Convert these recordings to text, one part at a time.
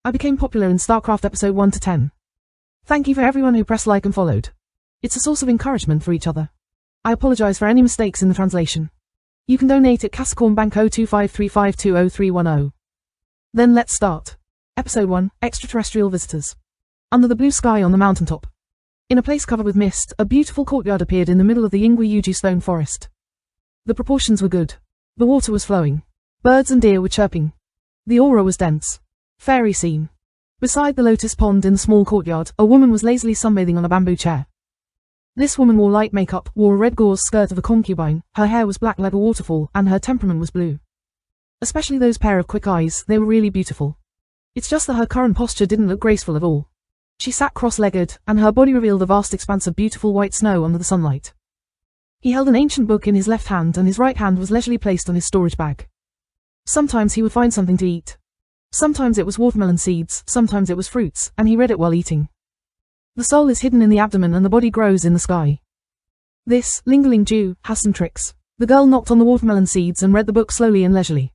I became popular in StarCraft episode 1 to 10. Thank you for everyone who pressed like and followed. It's a source of encouragement for each other. I apologize for any mistakes in the translation. You can donate at Capricorn Bank 0253520310. Then let's start. Episode 1, Extraterrestrial Visitors. Under the blue sky on the mountaintop. In a place covered with mist, a beautiful courtyard appeared in the middle of the Yingui stone forest. The proportions were good. The water was flowing. Birds and deer were chirping. The aura was dense. Fairy scene. Beside the lotus pond in the small courtyard, a woman was lazily sunbathing on a bamboo chair. This woman wore light makeup, wore a red gauze skirt of a concubine, her hair was black like a waterfall, and her temperament was blue. Especially those pair of quick eyes, they were really beautiful. It's just that her current posture didn't look graceful at all. She sat cross-legged, and her body revealed a vast expanse of beautiful white snow under the sunlight. He held an ancient book in his left hand and his right hand was leisurely placed on his storage bag. Sometimes he would find something to eat. Sometimes it was watermelon seeds, sometimes it was fruits, and he read it while eating. The soul is hidden in the abdomen and the body grows in the sky. This, Lingling Jew, has some tricks. The girl knocked on the watermelon seeds and read the book slowly and leisurely.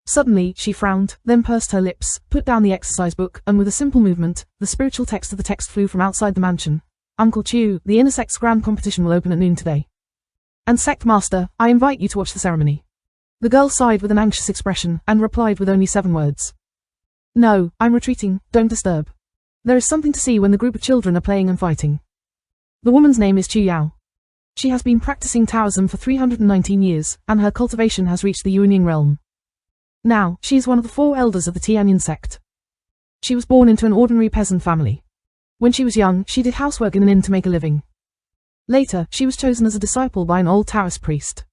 Suddenly, she frowned, then pursed her lips, put down the exercise book, and with a simple movement, the spiritual text of the text flew from outside the mansion. Uncle Chu, the inner sect's grand competition will open at noon today. And sect master, I invite you to watch the ceremony. The girl sighed with an anxious expression, and replied with only 7 words. No, I'm retreating, don't disturb. There is something to see when the group of children are playing and fighting. The woman's name is Chu Yao. She has been practicing Taoism for 319 years, and her cultivation has reached the Yuanying realm. Now, she is one of the 4 elders of the Yuanying sect. She was born into an ordinary peasant family. When she was young, she did housework in an inn to make a living. Later, she was chosen as a disciple by an old Taoist priest.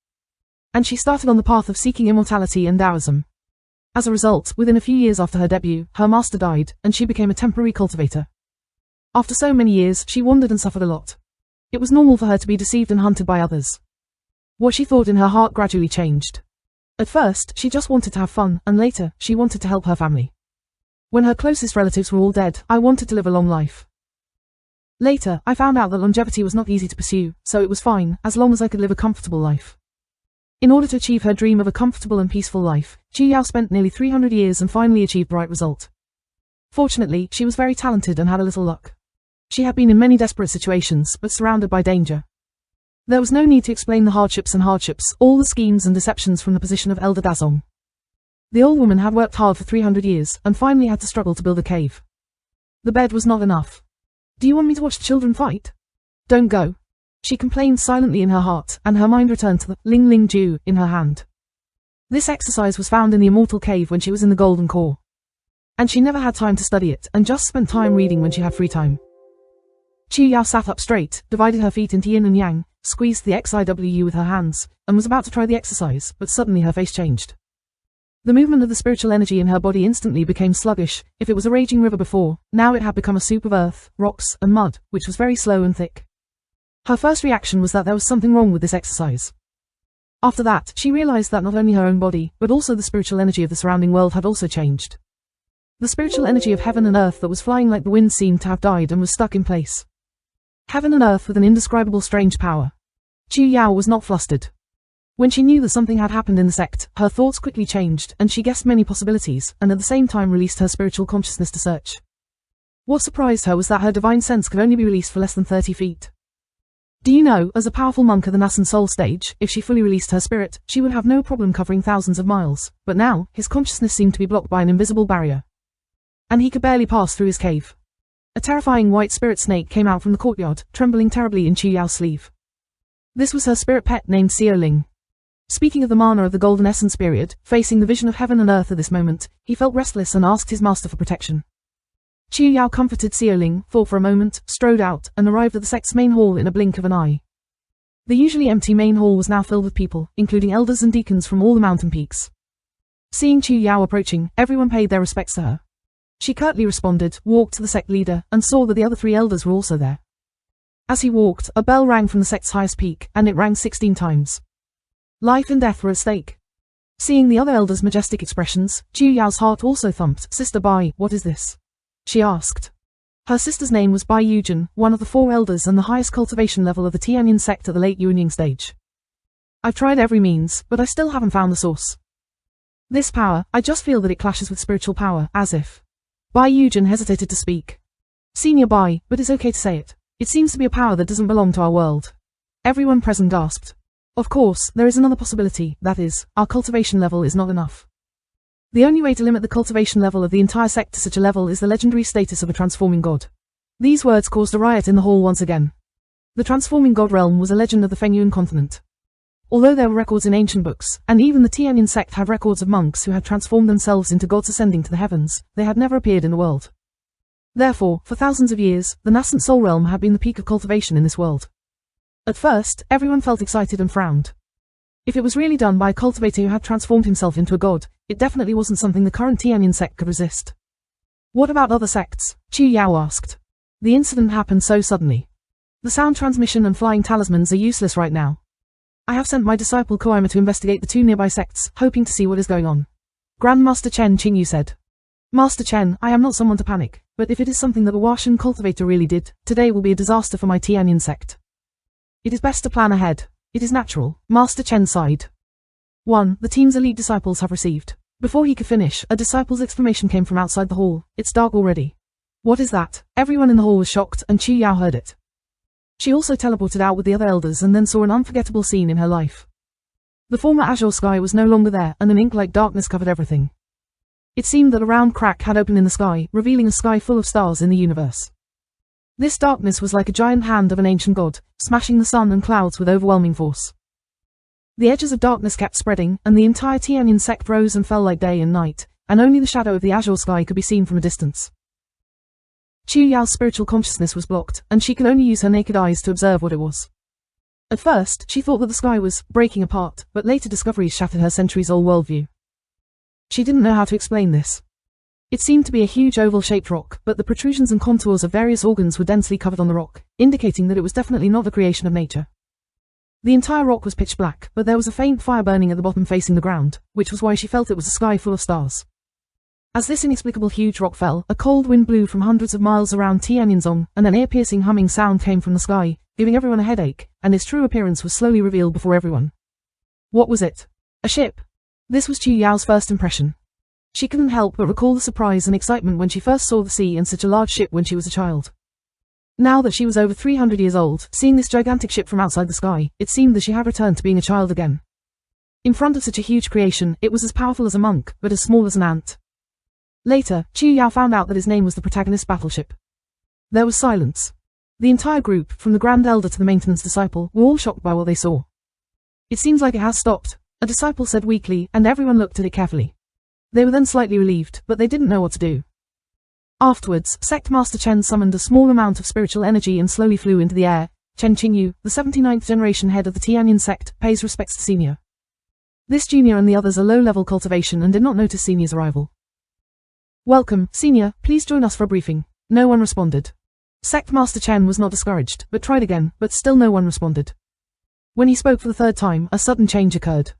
And she started on the path of seeking immortality and Taoism. As a result, within a few years after her debut, her master died, and she became a temporary cultivator. After so many years, she wandered and suffered a lot. It was normal for her to be deceived and hunted by others. What she thought in her heart gradually changed. At first, she just wanted to have fun, and later, she wanted to help her family. When her closest relatives were all dead, I wanted to live a long life. Later, I found out that longevity was not easy to pursue, so it was fine, as long as I could live a comfortable life. In order to achieve her dream of a comfortable and peaceful life, Chu Yao spent nearly 300 years and finally achieved the right result. Fortunately, she was very talented and had a little luck. She had been in many desperate situations, but surrounded by danger. There was no need to explain the hardships, all the schemes and deceptions from the position of Elder Dazong. The old woman had worked hard for 300 years, and finally had to struggle to build a cave. The bed was not enough. Do you want me to watch the children fight? Don't go. She complained silently in her heart, and her mind returned to the Ling Ju in her hand. This exercise was found in the Immortal cave when she was in the Golden Core. And she never had time to study it, and just spent time reading when she had free time. Chu Yao sat up straight, divided her feet into yin and yang, squeezed the XIWU with her hands, and was about to try the exercise, but suddenly her face changed. The movement of the spiritual energy in her body instantly became sluggish. If it was a raging river before, now it had become a soup of earth, rocks, and mud, which was very slow and thick. Her first reaction was that there was something wrong with this exercise. After that, she realized that not only her own body, but also the spiritual energy of the surrounding world had also changed. The spiritual energy of heaven and earth that was flying like the wind seemed to have died and was stuck in place. Heaven and earth with an indescribable strange power. Chu Yao was not flustered. When she knew that something had happened in the sect, her thoughts quickly changed, and she guessed many possibilities, and at the same time released her spiritual consciousness to search. What surprised her was that her divine sense could only be released for less than 30 feet. Do you know, as a powerful monk at the Nasan Soul stage, if she fully released her spirit, she would have no problem covering thousands of miles, but now, his consciousness seemed to be blocked by an invisible barrier. And he could barely pass through his cave. A terrifying white spirit snake came out from the courtyard, trembling terribly in Chu Yao's sleeve. This was her spirit pet named Xiao Ling. Speaking of the mana of the Golden Essence period, facing the vision of heaven and earth at this moment, he felt restless and asked his master for protection. Chu Yao comforted Xiao Ling, thought for a moment, strode out, and arrived at the sect's main hall in a blink of an eye. The usually empty main hall was now filled with people, including elders and deacons from all the mountain peaks. Seeing Chu Yao approaching, everyone paid their respects to her. She curtly responded, walked to the sect leader, and saw that the other 3 elders were also there. As he walked, a bell rang from the sect's highest peak, and it rang 16 times. Life and death were at stake. Seeing the other elders' majestic expressions, Chu Yao's heart also thumped. Sister Bai, what is this? She asked. Her sister's name was Bai Yujin, one of the 4 elders and the highest cultivation level of the Yuanying sect at the late Yuanying stage. I've tried every means, but I still haven't found the source. This power, I just feel that it clashes with spiritual power, as if. Bai Yujin hesitated to speak. Senior Bai, but it's okay to say it. It seems to be a power that doesn't belong to our world. Everyone present gasped. Of course, there is another possibility, that is, our cultivation level is not enough. The only way to limit the cultivation level of the entire sect to such a level is the legendary status of a transforming god. These words caused a riot in the hall once again. The transforming god realm was a legend of the Fengyuan continent. Although there were records in ancient books, and even the Tianyin sect had records of monks who had transformed themselves into gods ascending to the heavens, they had never appeared in the world. Therefore, for thousands of years, the nascent soul realm had been the peak of cultivation in this world. At first, everyone felt excited and frowned. If it was really done by a cultivator who had transformed himself into a god, it definitely wasn't something the current Tianyin sect could resist. What about other sects? Chu Yao asked. The incident happened so suddenly. The sound transmission and flying talismans are useless right now. I have sent my disciple Koima to investigate the two nearby sects, hoping to see what is going on. Grandmaster Chen Qingyu said. Master Chen, I am not someone to panic, but if it is something that a Washan cultivator really did, today will be a disaster for my Tianyin sect. It is best to plan ahead. It is natural. Master Chen sighed. 1. The team's elite disciples have received. Before he could finish, a disciple's exclamation came from outside the hall. It's dark already. What is that? Everyone in the hall was shocked, and Chu Yao heard it. She also teleported out with the other elders and then saw an unforgettable scene in her life. The former azure sky was no longer there, and an ink-like darkness covered everything. It seemed that a round crack had opened in the sky, revealing a sky full of stars in the universe. This darkness was like a giant hand of an ancient god, smashing the sun and clouds with overwhelming force. The edges of darkness kept spreading, and the entire Tianyin sect rose and fell like day and night, and only the shadow of the azure sky could be seen from a distance. Chu Yao's spiritual consciousness was blocked, and she could only use her naked eyes to observe what it was. At first, she thought that the sky was breaking apart, but later discoveries shattered her centuries-old worldview. She didn't know how to explain this. It seemed to be a huge oval-shaped rock, but the protrusions and contours of various organs were densely covered on the rock, indicating that it was definitely not the creation of nature. The entire rock was pitch black, but there was a faint fire burning at the bottom facing the ground, which was why she felt it was a sky full of stars. As this inexplicable huge rock fell, a cold wind blew from hundreds of miles around Tianyinzong, and an ear-piercing humming sound came from the sky, giving everyone a headache, and its true appearance was slowly revealed before everyone. What was it? A ship? This was Chu Yao's first impression. She couldn't help but recall the surprise and excitement when she first saw the sea and such a large ship when she was a child. Now that she was over 300 years old, seeing this gigantic ship from outside the sky, it seemed that she had returned to being a child again. In front of such a huge creation, it was as powerful as a monk, but as small as an ant. Later, Chu Yao found out that his name was the protagonist battleship. There was silence. The entire group, from the Grand Elder to the maintenance disciple, were all shocked by what they saw. It seems like it has stopped, a disciple said weakly, and everyone looked at it carefully. They were then slightly relieved, but they didn't know what to do. Afterwards, Sect Master Chen summoned a small amount of spiritual energy and slowly flew into the air. Chen Qingyu, the 79th generation head of the Tianyin sect, pays respects to Senior. This junior and the others are low-level cultivation and did not notice Senior's arrival. Welcome, Senior, please join us for a briefing. No one responded. Sect Master Chen was not discouraged, but tried again, but still no one responded. When he spoke for the third time, a sudden change occurred.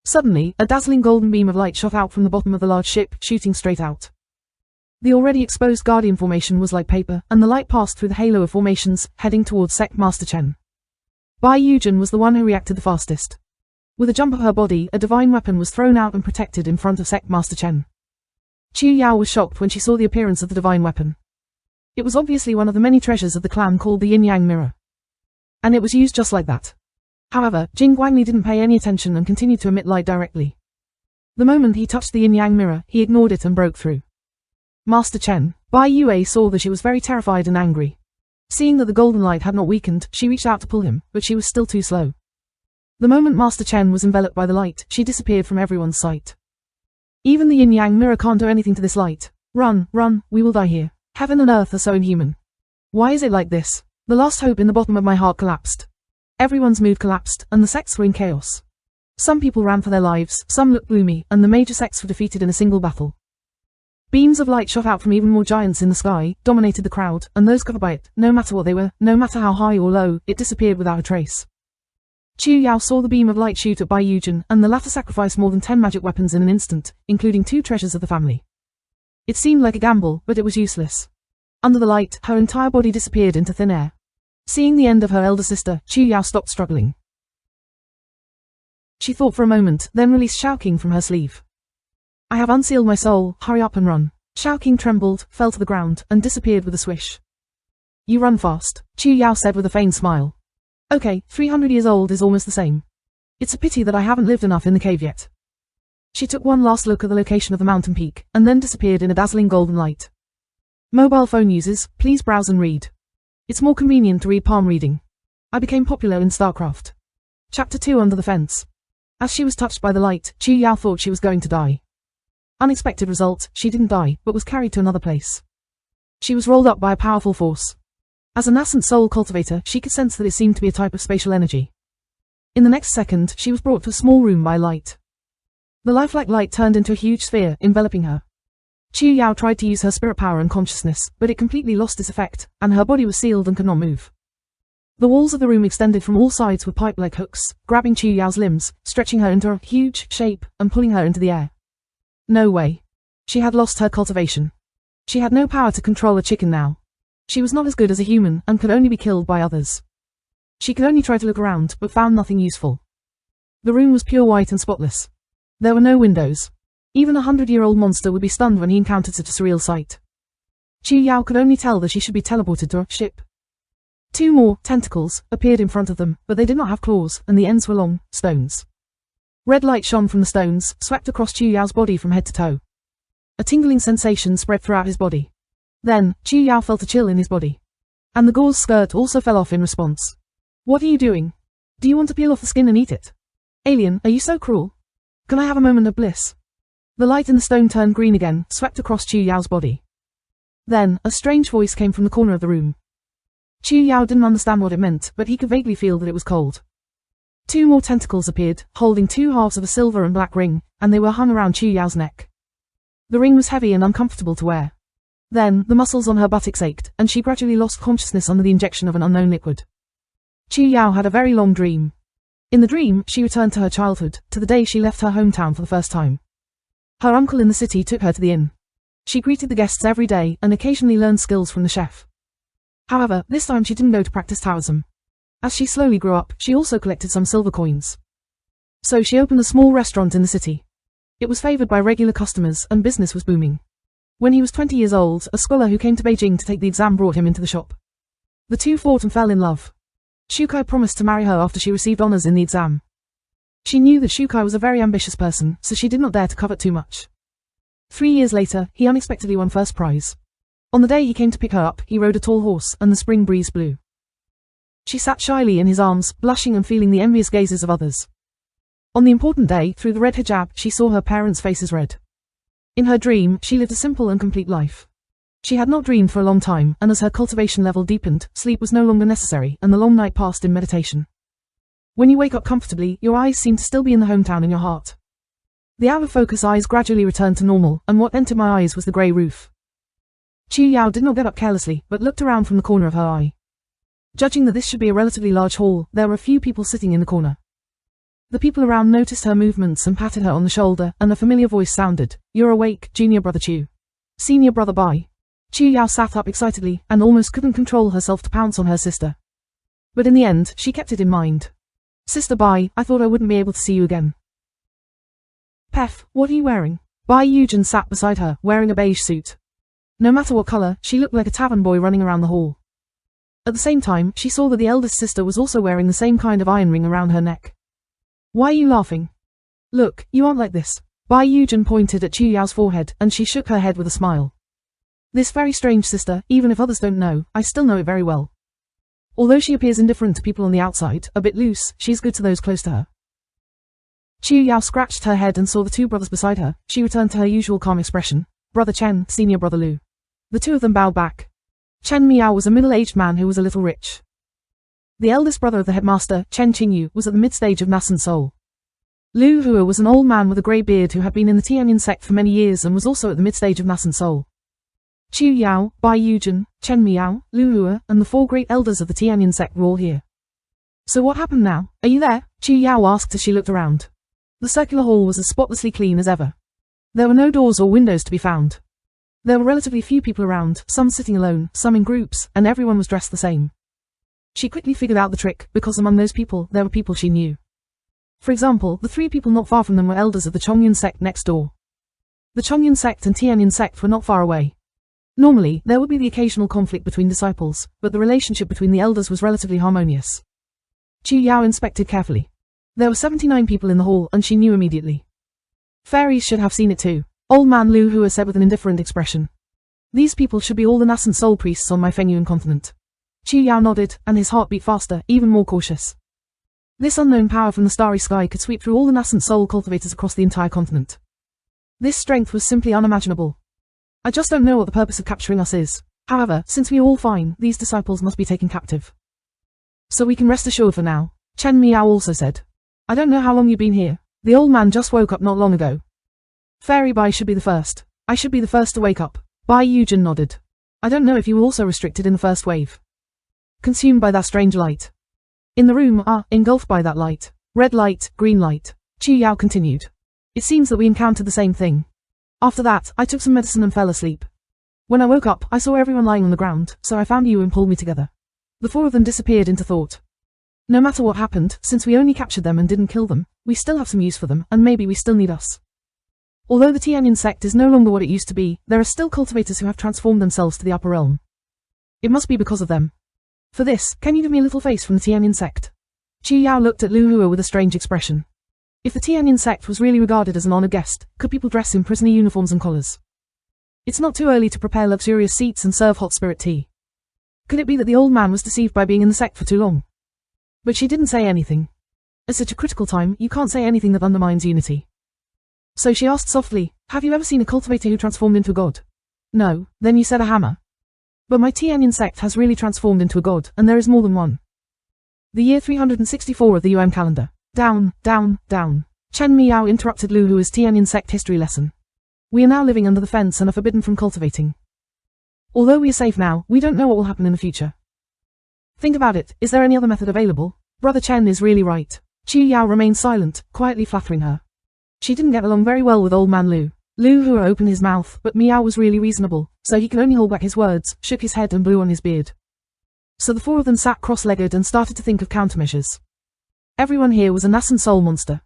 Suddenly, a dazzling golden beam of light shot out from the bottom of the large ship, shooting straight out. The already exposed Guardian formation was like paper, and the light passed through the halo of formations, heading towards Sect Master Chen. Bai Yujin was the one who reacted the fastest. With a jump of her body, a divine weapon was thrown out and protected in front of Sect Master Chen. Chu Yao was shocked when she saw the appearance of the divine weapon. It was obviously one of the many treasures of the clan called the Yin-Yang mirror. And it was used just like that. However, Jing Guangli didn't pay any attention and continued to emit light directly. The moment he touched the Yin-Yang mirror, he ignored it and broke through. Master Chen. Bai Yue saw that she was very terrified and angry. Seeing that the golden light had not weakened, she reached out to pull him, but she was still too slow. The moment Master Chen was enveloped by the light, she disappeared from everyone's sight. Even the Yin-Yang mirror can't do anything to this light. Run, run, we will die here. Heaven and earth are so inhuman. Why is it like this? The last hope in the bottom of my heart collapsed. Everyone's mood collapsed, and the sects were in chaos. Some people ran for their lives, some looked gloomy, and the major sects were defeated in a single battle. Beams of light shot out from even more giants in the sky, dominated the crowd, and those covered by it, no matter what they were, no matter how high or low, it disappeared without a trace. Chu Yao saw the beam of light shoot at Bai Yujin, and the latter sacrificed more than 10 magic weapons in an instant, including 2 treasures of the family. It seemed like a gamble, but it was useless. Under the light, her entire body disappeared into thin air. Seeing the end of her elder sister, Chu Yao stopped struggling. She thought for a moment, then released Shao King from her sleeve. I have unsealed my soul, hurry up and run. Shao King trembled, fell to the ground, and disappeared with a swish. You run fast, Chu Yao said with a feigned smile. Okay, 300 years old is almost the same. It's a pity that I haven't lived enough in the cave yet. She took one last look at the location of the mountain peak, and then disappeared in a dazzling golden light. Mobile phone users, please browse and read. It's more convenient to read palm reading. I became popular in StarCraft. Chapter 2 Under the Fence. As she was touched by the light, Chu Yao thought she was going to die. Unexpected result, she didn't die, but was carried to another place. She was rolled up by a powerful force. As a nascent soul cultivator, she could sense that it seemed to be a type of spatial energy. In the next second, she was brought to a small room by light. The lifelike light turned into a huge sphere, enveloping her. Chu Yao tried to use her spirit power and consciousness, but it completely lost its effect, and her body was sealed and could not move. The walls of the room extended from all sides with pipe-like hooks, grabbing Chu Yao's limbs, stretching her into a huge shape, and pulling her into the air. No way. She had lost her cultivation. She had no power to control a chicken now. She was not as good as a human, and could only be killed by others. She could only try to look around, but found nothing useful. The room was pure white and spotless. There were no windows. Even a 100-year-old monster would be stunned when he encountered such a surreal sight. Chu Yao could only tell that she should be teleported to a ship. 2 more tentacles appeared in front of them, but they did not have claws, and the ends were long stones. Red light shone from the stones, swept across Chu Yao's body from head to toe. A tingling sensation spread throughout his body. Then, Chu Yao felt a chill in his body. And the gauze skirt also fell off in response. What are you doing? Do you want to peel off the skin and eat it? Alien, are you so cruel? Can I have a moment of bliss? The light in the stone turned green again, swept across Chu Yao's body. Then, a strange voice came from the corner of the room. Chu Yao didn't understand what it meant, but he could vaguely feel that it was cold. 2 more tentacles appeared, holding 2 halves of a silver and black ring, and they were hung around Chu Yao's neck. The ring was heavy and uncomfortable to wear. Then, the muscles on her buttocks ached, and she gradually lost consciousness under the injection of an unknown liquid. Chu Yao had a very long dream. In the dream, she returned to her childhood, to the day she left her hometown for the first time. Her uncle in the city took her to the inn. She greeted the guests every day, and occasionally learned skills from the chef. However, this time she didn't go to practice Taoism. As she slowly grew up, she also collected some silver coins. So she opened a small restaurant in the city. It was favored by regular customers, and business was booming. When he was 20 years old, a scholar who came to Beijing to take the exam brought him into the shop. The two fought and fell in love. Shukai promised to marry her after she received honors in the exam. She knew that Shukai was a very ambitious person, so she did not dare to covet too much. 3 years later, he unexpectedly won first prize. On the day he came to pick her up, he rode a tall horse, and the spring breeze blew. She sat shyly in his arms, blushing and feeling the envious gazes of others. On the important day, through the red hijab, she saw her parents' faces red. In her dream, she lived a simple and complete life. She had not dreamed for a long time, and as her cultivation level deepened, sleep was no longer necessary, and the long night passed in meditation. When you wake up comfortably, your eyes seem to still be in the hometown in your heart. The out-of-focus eyes gradually returned to normal, and what entered my eyes was the grey roof. Chu Yao did not get up carelessly, but looked around from the corner of her eye. Judging that this should be a relatively large hall, there were a few people sitting in the corner. The people around noticed her movements and patted her on the shoulder, and a familiar voice sounded, "You're awake, junior brother Chu. Senior brother Bai." Chu Yao sat up excitedly, and almost couldn't control herself to pounce on her sister. But in the end, she kept it in mind. "Sister Bai, I thought I wouldn't be able to see you again." "Pef, what are you wearing?" Bai Yujin sat beside her, wearing a beige suit. No matter what color, she looked like a tavern boy running around the hall. At the same time, she saw that the eldest sister was also wearing the same kind of iron ring around her neck. "Why are you laughing? Look, you aren't like this." Bai Yujin pointed at Chu Yao's forehead, and she shook her head with a smile. "This very strange sister, even if others don't know, I still know it very well. Although she appears indifferent to people on the outside, a bit loose, she's good to those close to her." Chu Yao scratched her head and saw the two brothers beside her. She returned to her usual calm expression. "Brother Chen, senior brother Lu." The two of them bowed back. Chen Miao was a middle-aged man who was a little rich. The eldest brother of the headmaster, Chen Qingyu, was at the mid-stage of nascent soul. Lu Hua was an old man with a grey beard who had been in the Tianyin sect for many years and was also at the mid-stage of nascent soul. Chu Yao, Bai Yujin, Chen Miao, Lu Hua, and the 4 great elders of the Tianyin sect were all here. "So what happened now? Are you there?" Chu Yao asked as she looked around. The circular hall was as spotlessly clean as ever. There were no doors or windows to be found. There were relatively few people around, some sitting alone, some in groups, and everyone was dressed the same. She quickly figured out the trick, because among those people, there were people she knew. For example, the 3 people not far from them were elders of the Chongyan sect next door. The Chongyun sect and Tianyin sect were not far away. Normally, there would be the occasional conflict between disciples, but the relationship between the elders was relatively harmonious. Chu Yao inspected carefully. There were 79 people in the hall, and she knew immediately. Fairies should have seen it too. Old man Lu Hua said with an indifferent expression. These people should be all the nascent soul priests on my Fengyuan continent. Chu Yao nodded, and his heart beat faster, even more cautious. This unknown power from the starry sky could sweep through all the nascent soul cultivators across the entire continent. This strength was simply unimaginable. I just don't know what the purpose of capturing us is. However, since we are all fine, these disciples must be taken captive. So we can rest assured for now, Chen Miao also said. I don't know how long you've been here. The old man just woke up not long ago. Fairy Bai should be the first. I should be the first to wake up. Bai Yujin nodded. I don't know if you were also restricted in the first wave. Consumed by that strange light. In the room engulfed by that light. Red light, green light. Chu Yao continued. It seems that we encountered the same thing. After that, I took some medicine and fell asleep. When I woke up, I saw everyone lying on the ground, so I found you and pulled me together. The four of them disappeared into thought. No matter what happened, since we only captured them and didn't kill them, we still have some use for them, and maybe we still need us. Although the Tianyin sect is no longer what it used to be, there are still cultivators who have transformed themselves to the upper realm. It must be because of them. For this, can you give me a little face from the Tianyin sect? Chu Yao looked at Lu Hua with a strange expression. If the Tianyin sect was really regarded as an honored guest, could people dress in prisoner uniforms and collars? It's not too early to prepare luxurious seats and serve hot spirit tea. Could it be that the old man was deceived by being in the sect for too long? But she didn't say anything. At such a critical time, you can't say anything that undermines unity. So she asked softly, have you ever seen a cultivator who transformed into a god? No, then you said a hammer. But my Tianyin sect has really transformed into a god, and there is more than one. The year 364 of the Yuan calendar. Down, down, down. Chen Miao interrupted Lu Hua's Tianyin sect history lesson. We are now living under the fence and are forbidden from cultivating. Although we are safe now, we don't know what will happen in the future. Think about it, is there any other method available? Brother Chen is really right. Chu Yao remained silent, quietly flattering her. She didn't get along very well with old man Lu. Lu Hua opened his mouth, but Miao was really reasonable, so he could only hold back his words, shook his head and blew on his beard. So the four of them sat cross-legged and started to think of countermeasures. Everyone here was a nascent soul monster.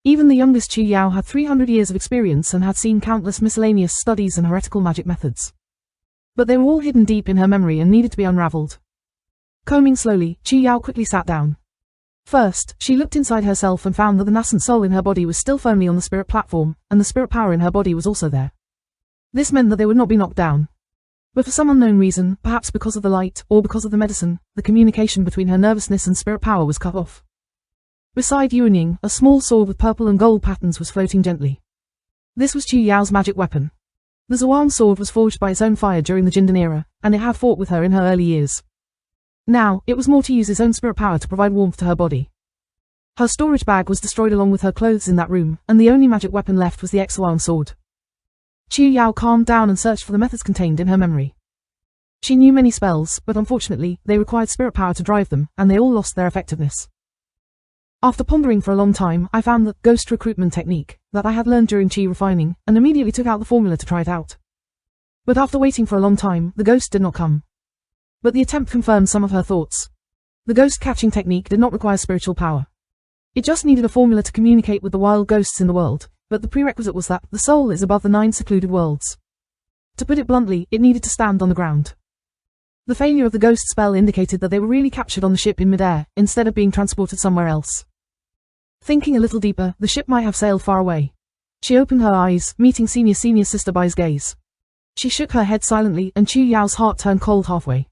Even the youngest Chu Yao had 300 years of experience and had seen countless miscellaneous studies and heretical magic methods. But they were all hidden deep in her memory and needed to be unraveled. Combing slowly, Chu Yao quickly sat down. First, she looked inside herself and found that the nascent soul in her body was still firmly on the spirit platform, and the spirit power in her body was also there. This meant that they would not be knocked down. But for some unknown reason, perhaps because of the light, or because of the medicine, the communication between her nervousness and spirit power was cut off. Beside Yuanying, a small sword with purple and gold patterns was floating gently. This was Chu Yao's magic weapon. The Zhuang sword was forged by its own fire during the Jindan era, and it had fought with her in her early years. Now, it was more to use its own spirit power to provide warmth to her body. Her storage bag was destroyed along with her clothes in that room, and the only magic weapon left was the Zhuang sword. Chu Yao calmed down and searched for the methods contained in her memory. She knew many spells, but unfortunately, they required spirit power to drive them, and they all lost their effectiveness. After pondering for a long time, I found the ghost recruitment technique that I had learned during chi refining, and immediately took out the formula to try it out. But after waiting for a long time, the ghost did not come. But the attempt confirmed some of her thoughts. The ghost catching technique did not require spiritual power. It just needed a formula to communicate with the wild ghosts in the world, but the prerequisite was that the soul is above the 9 secluded worlds. To put it bluntly, it needed to stand on the ground. The failure of the ghost spell indicated that they were really captured on the ship in midair, instead of being transported somewhere else. Thinking a little deeper, the ship might have sailed far away. She opened her eyes, meeting senior sister Bai's gaze. She shook her head silently, and Chu Yao's heart turned cold halfway.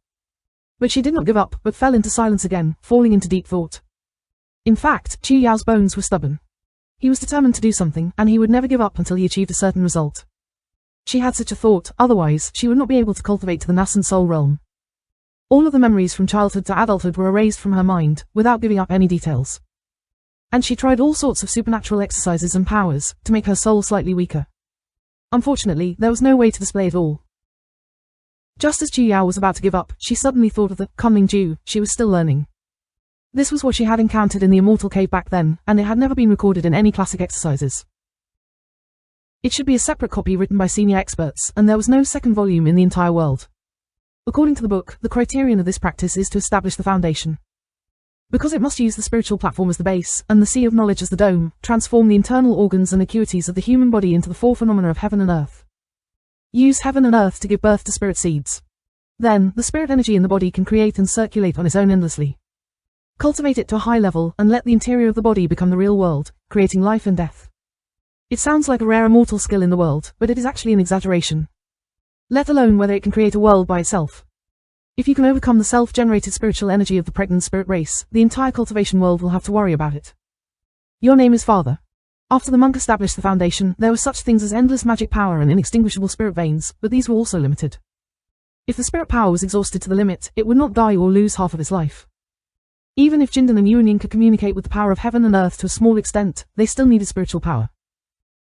But she did not give up, but fell into silence again, falling into deep thought. In fact, Chu Yao's bones were stubborn. He was determined to do something, and he would never give up until he achieved a certain result. She had such a thought, otherwise, she would not be able to cultivate to the nascent soul realm. All of the memories from childhood to adulthood were erased from her mind, without giving up any details. And she tried all sorts of supernatural exercises and powers, to make her soul slightly weaker. Unfortunately, there was no way to display it all. Just as Chu Yao was about to give up, she suddenly thought of the Kunling Ju she was still learning. This was what she had encountered in the Immortal Cave back then, and it had never been recorded in any classic exercises. It should be a separate copy written by senior experts, and there was no second volume in the entire world. According to the book, the criterion of this practice is to establish the foundation. Because it must use the spiritual platform as the base, and the sea of knowledge as the dome, transform the internal organs and acuities of the human body into the four phenomena of heaven and earth. Use heaven and earth to give birth to spirit seeds. Then, the spirit energy in the body can create and circulate on its own endlessly. Cultivate it to a high level, and let the interior of the body become the real world, creating life and death. It sounds like a rare immortal skill in the world, but it is actually an exaggeration. Let alone whether it can create a world by itself. If you can overcome the self-generated spiritual energy of the pregnant spirit race, the entire cultivation world will have to worry about it. Your name is Father. After the monk established the foundation, there were such things as endless magic power and inextinguishable spirit veins, but these were also limited. If the spirit power was exhausted to the limit, it would not die or lose half of its life. Even if Jindan and Yuanying could communicate with the power of heaven and earth to a small extent, they still needed spiritual power.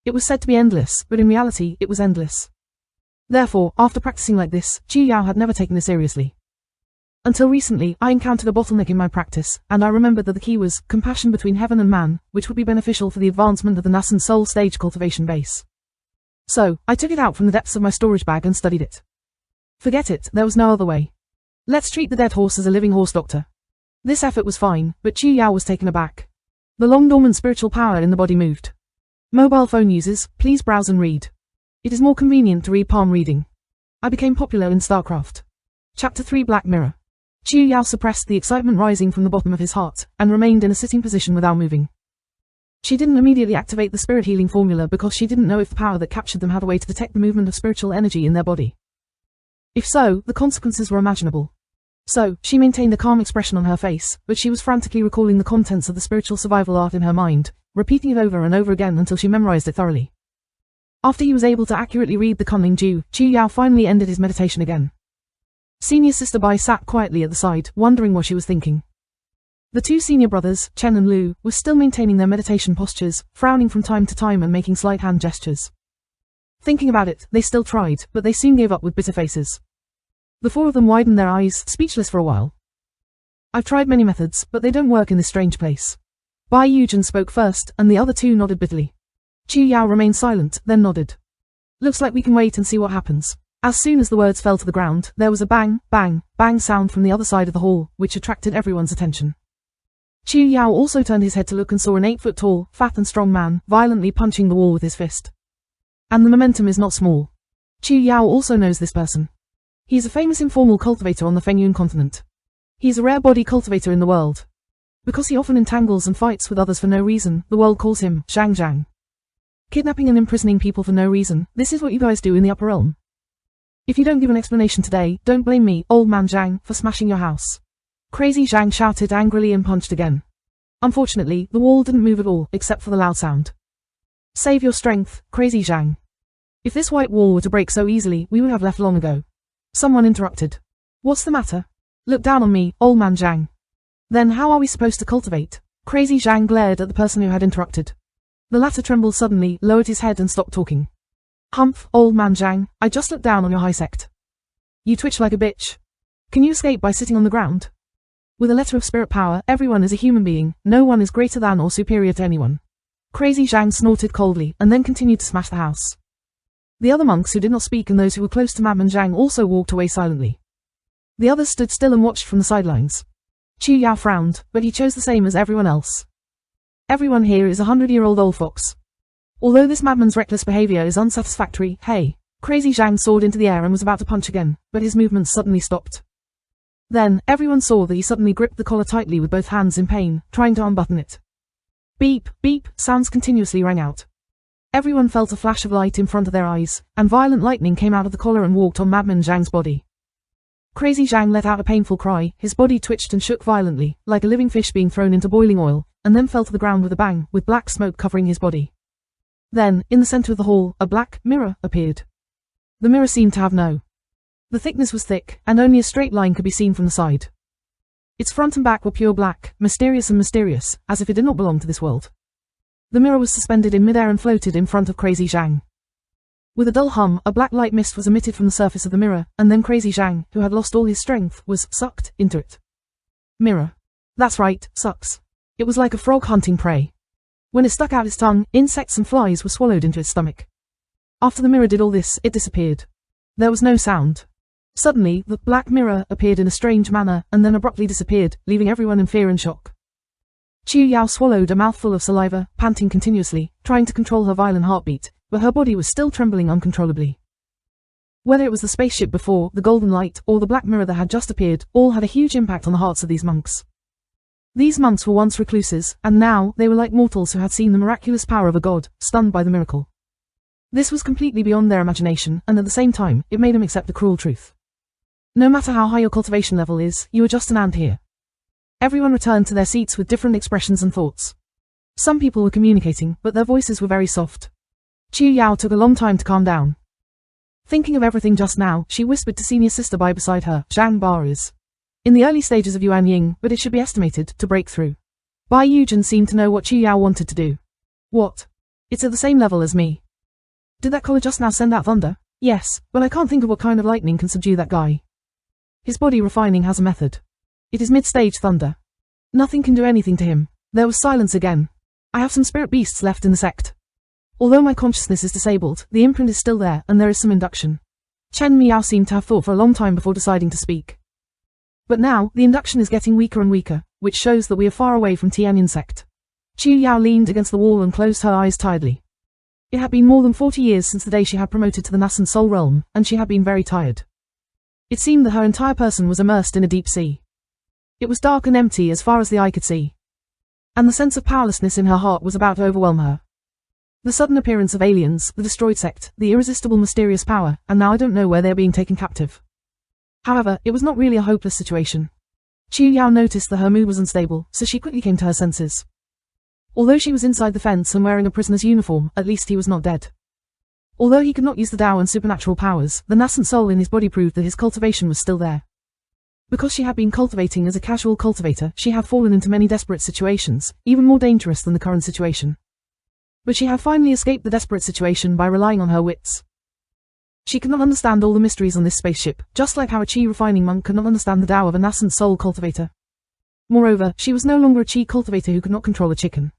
It was said to be endless, but in reality, it was endless. Therefore, after practicing like this, Chu Yao had never taken it seriously. Until recently, I encountered a bottleneck in my practice, and I remembered that the key was compassion between heaven and man, which would be beneficial for the advancement of the nascent soul stage cultivation base. So, I took it out from the depths of my storage bag and studied it. Forget it, there was no other way. Let's treat the dead horse as a living horse, doctor. This effort was fine, but Chu Yao was taken aback. The long-dormant spiritual power in the body moved. Mobile phone users, please browse and read. It is more convenient to read palm reading. I became popular in StarCraft. Chapter 3 Black Mirror. Chu Yao suppressed the excitement rising from the bottom of his heart, and remained in a sitting position without moving. She didn't immediately activate the spirit healing formula because she didn't know if the power that captured them had a way to detect the movement of spiritual energy in their body. If so, the consequences were imaginable. So, she maintained a calm expression on her face, but she was frantically recalling the contents of the spiritual survival art in her mind, repeating it over and over again until she memorized it thoroughly. After he was able to accurately read the Kunling Ju, Chu Yao finally ended his meditation again. Senior Sister Bai sat quietly at the side, wondering what she was thinking. The two senior brothers, Chen and Lu, were still maintaining their meditation postures, frowning from time to time and making slight hand gestures. Thinking about it, they still tried, but they soon gave up with bitter faces. The four of them widened their eyes, speechless for a while. I've tried many methods, but they don't work in this strange place. Bai Yujin spoke first, and the other two nodded bitterly. Chu Yao remained silent, then nodded. Looks like we can wait and see what happens. As soon as the words fell to the ground, there was a bang, bang, bang sound from the other side of the hall, which attracted everyone's attention. Chu Yao also turned his head to look and saw an 8-foot-tall, fat and strong man, violently punching the wall with his fist. And the momentum is not small. Chu Yao also knows this person. He is a famous informal cultivator on the Fengyun continent. He is a rare body cultivator in the world. Because he often entangles and fights with others for no reason, the world calls him Zhang Zhang. Kidnapping and imprisoning people for no reason, this is what you guys do in the upper realm. If you don't give an explanation today, don't blame me, old man Zhang, for smashing your house. Crazy Zhang shouted angrily and punched again. Unfortunately, the wall didn't move at all, except for the loud sound. Save your strength, Crazy Zhang. If this white wall were to break so easily, we would have left long ago. Someone interrupted. What's the matter? Look down on me, old man Zhang. Then how are we supposed to cultivate? Crazy Zhang glared at the person who had interrupted. The latter trembled suddenly, lowered his head and stopped talking. Humph, old man Zhang, I just looked down on your high sect. You twitch like a bitch. Can you escape by sitting on the ground? With a letter of spirit power, everyone is a human being, no one is greater than or superior to anyone. Crazy Zhang snorted coldly, and then continued to smash the house. The other monks who did not speak and those who were close to Madman Zhang also walked away silently. The others stood still and watched from the sidelines. Chu Yao frowned, but he chose the same as everyone else. Everyone here is a 100-year-old old fox. Although this madman's reckless behavior is unsatisfactory, hey. Crazy Zhang soared into the air and was about to punch again, but his movements suddenly stopped. Then, everyone saw that he suddenly gripped the collar tightly with both hands in pain, trying to unbutton it. Beep, beep, sounds continuously rang out. Everyone felt a flash of light in front of their eyes, and violent lightning came out of the collar and walked on Madman Zhang's body. Crazy Zhang let out a painful cry, his body twitched and shook violently, like a living fish being thrown into boiling oil, and then fell to the ground with a bang, with black smoke covering his body. Then, in the center of the hall, a black mirror appeared. The mirror seemed to have no. The thickness was thick, and only a straight line could be seen from the side. Its front and back were pure black, mysterious, as if it did not belong to this world. The mirror was suspended in midair and floated in front of Crazy Zhang. With a dull hum, a black light mist was emitted from the surface of the mirror, and then Crazy Zhang, who had lost all his strength, was sucked into it. Mirror. That's right, sucks. It was like a frog hunting prey. When it stuck out its tongue, insects and flies were swallowed into its stomach. After the mirror did all this, it disappeared. There was no sound. Suddenly, the black mirror appeared in a strange manner and then abruptly disappeared, leaving everyone in fear and shock. Chu Yao swallowed a mouthful of saliva, panting continuously, trying to control her violent heartbeat, but her body was still trembling uncontrollably. Whether it was the spaceship before, the golden light, or the black mirror that had just appeared, all had a huge impact on the hearts of these monks. These monks were once recluses, and now they were like mortals who had seen the miraculous power of a god, stunned by the miracle. This was completely beyond their imagination, and at the same time, it made them accept the cruel truth. No matter how high your cultivation level is, you are just an ant here. Everyone returned to their seats with different expressions and thoughts. Some people were communicating, but their voices were very soft. Chu Yao took a long time to calm down. Thinking of everything just now, she whispered to senior sister Bai beside her, Zhang Ba is in the early stages of Yuanying, but it should be estimated to break through. Bai Yujin seemed to know what Chu Yao wanted to do. What? It's at the same level as me. Did that collar just now send out thunder? Yes, but I can't think of what kind of lightning can subdue that guy. His body refining has a method. It is mid-stage thunder. Nothing can do anything to him. There was silence again. I have some spirit beasts left in the sect. Although my consciousness is disabled, the imprint is still there and there is some induction. Chen Miao seemed to have thought for a long time before deciding to speak. But now, the induction is getting weaker and weaker, which shows that we are far away from Tianyin sect. Chu Yao leaned against the wall and closed her eyes tiredly. It had been more than 40 years since the day she had promoted to the nascent soul realm, and she had been very tired. It seemed that her entire person was immersed in a deep sea. It was dark and empty as far as the eye could see. And the sense of powerlessness in her heart was about to overwhelm her. The sudden appearance of aliens, the destroyed sect, the irresistible mysterious power, and now I don't know where they are being taken captive. However, it was not really a hopeless situation. Chu Yao noticed that her mood was unstable, so she quickly came to her senses. Although she was inside the fence and wearing a prisoner's uniform, at least he was not dead. Although he could not use the Tao and supernatural powers, the nascent soul in his body proved that his cultivation was still there. Because she had been cultivating as a casual cultivator, she had fallen into many desperate situations, even more dangerous than the current situation. But she had finally escaped the desperate situation by relying on her wits. She could not understand all the mysteries on this spaceship, just like how a Qi refining monk could not understand the Tao of a nascent soul cultivator. Moreover, she was no longer a Qi cultivator who could not control a chicken.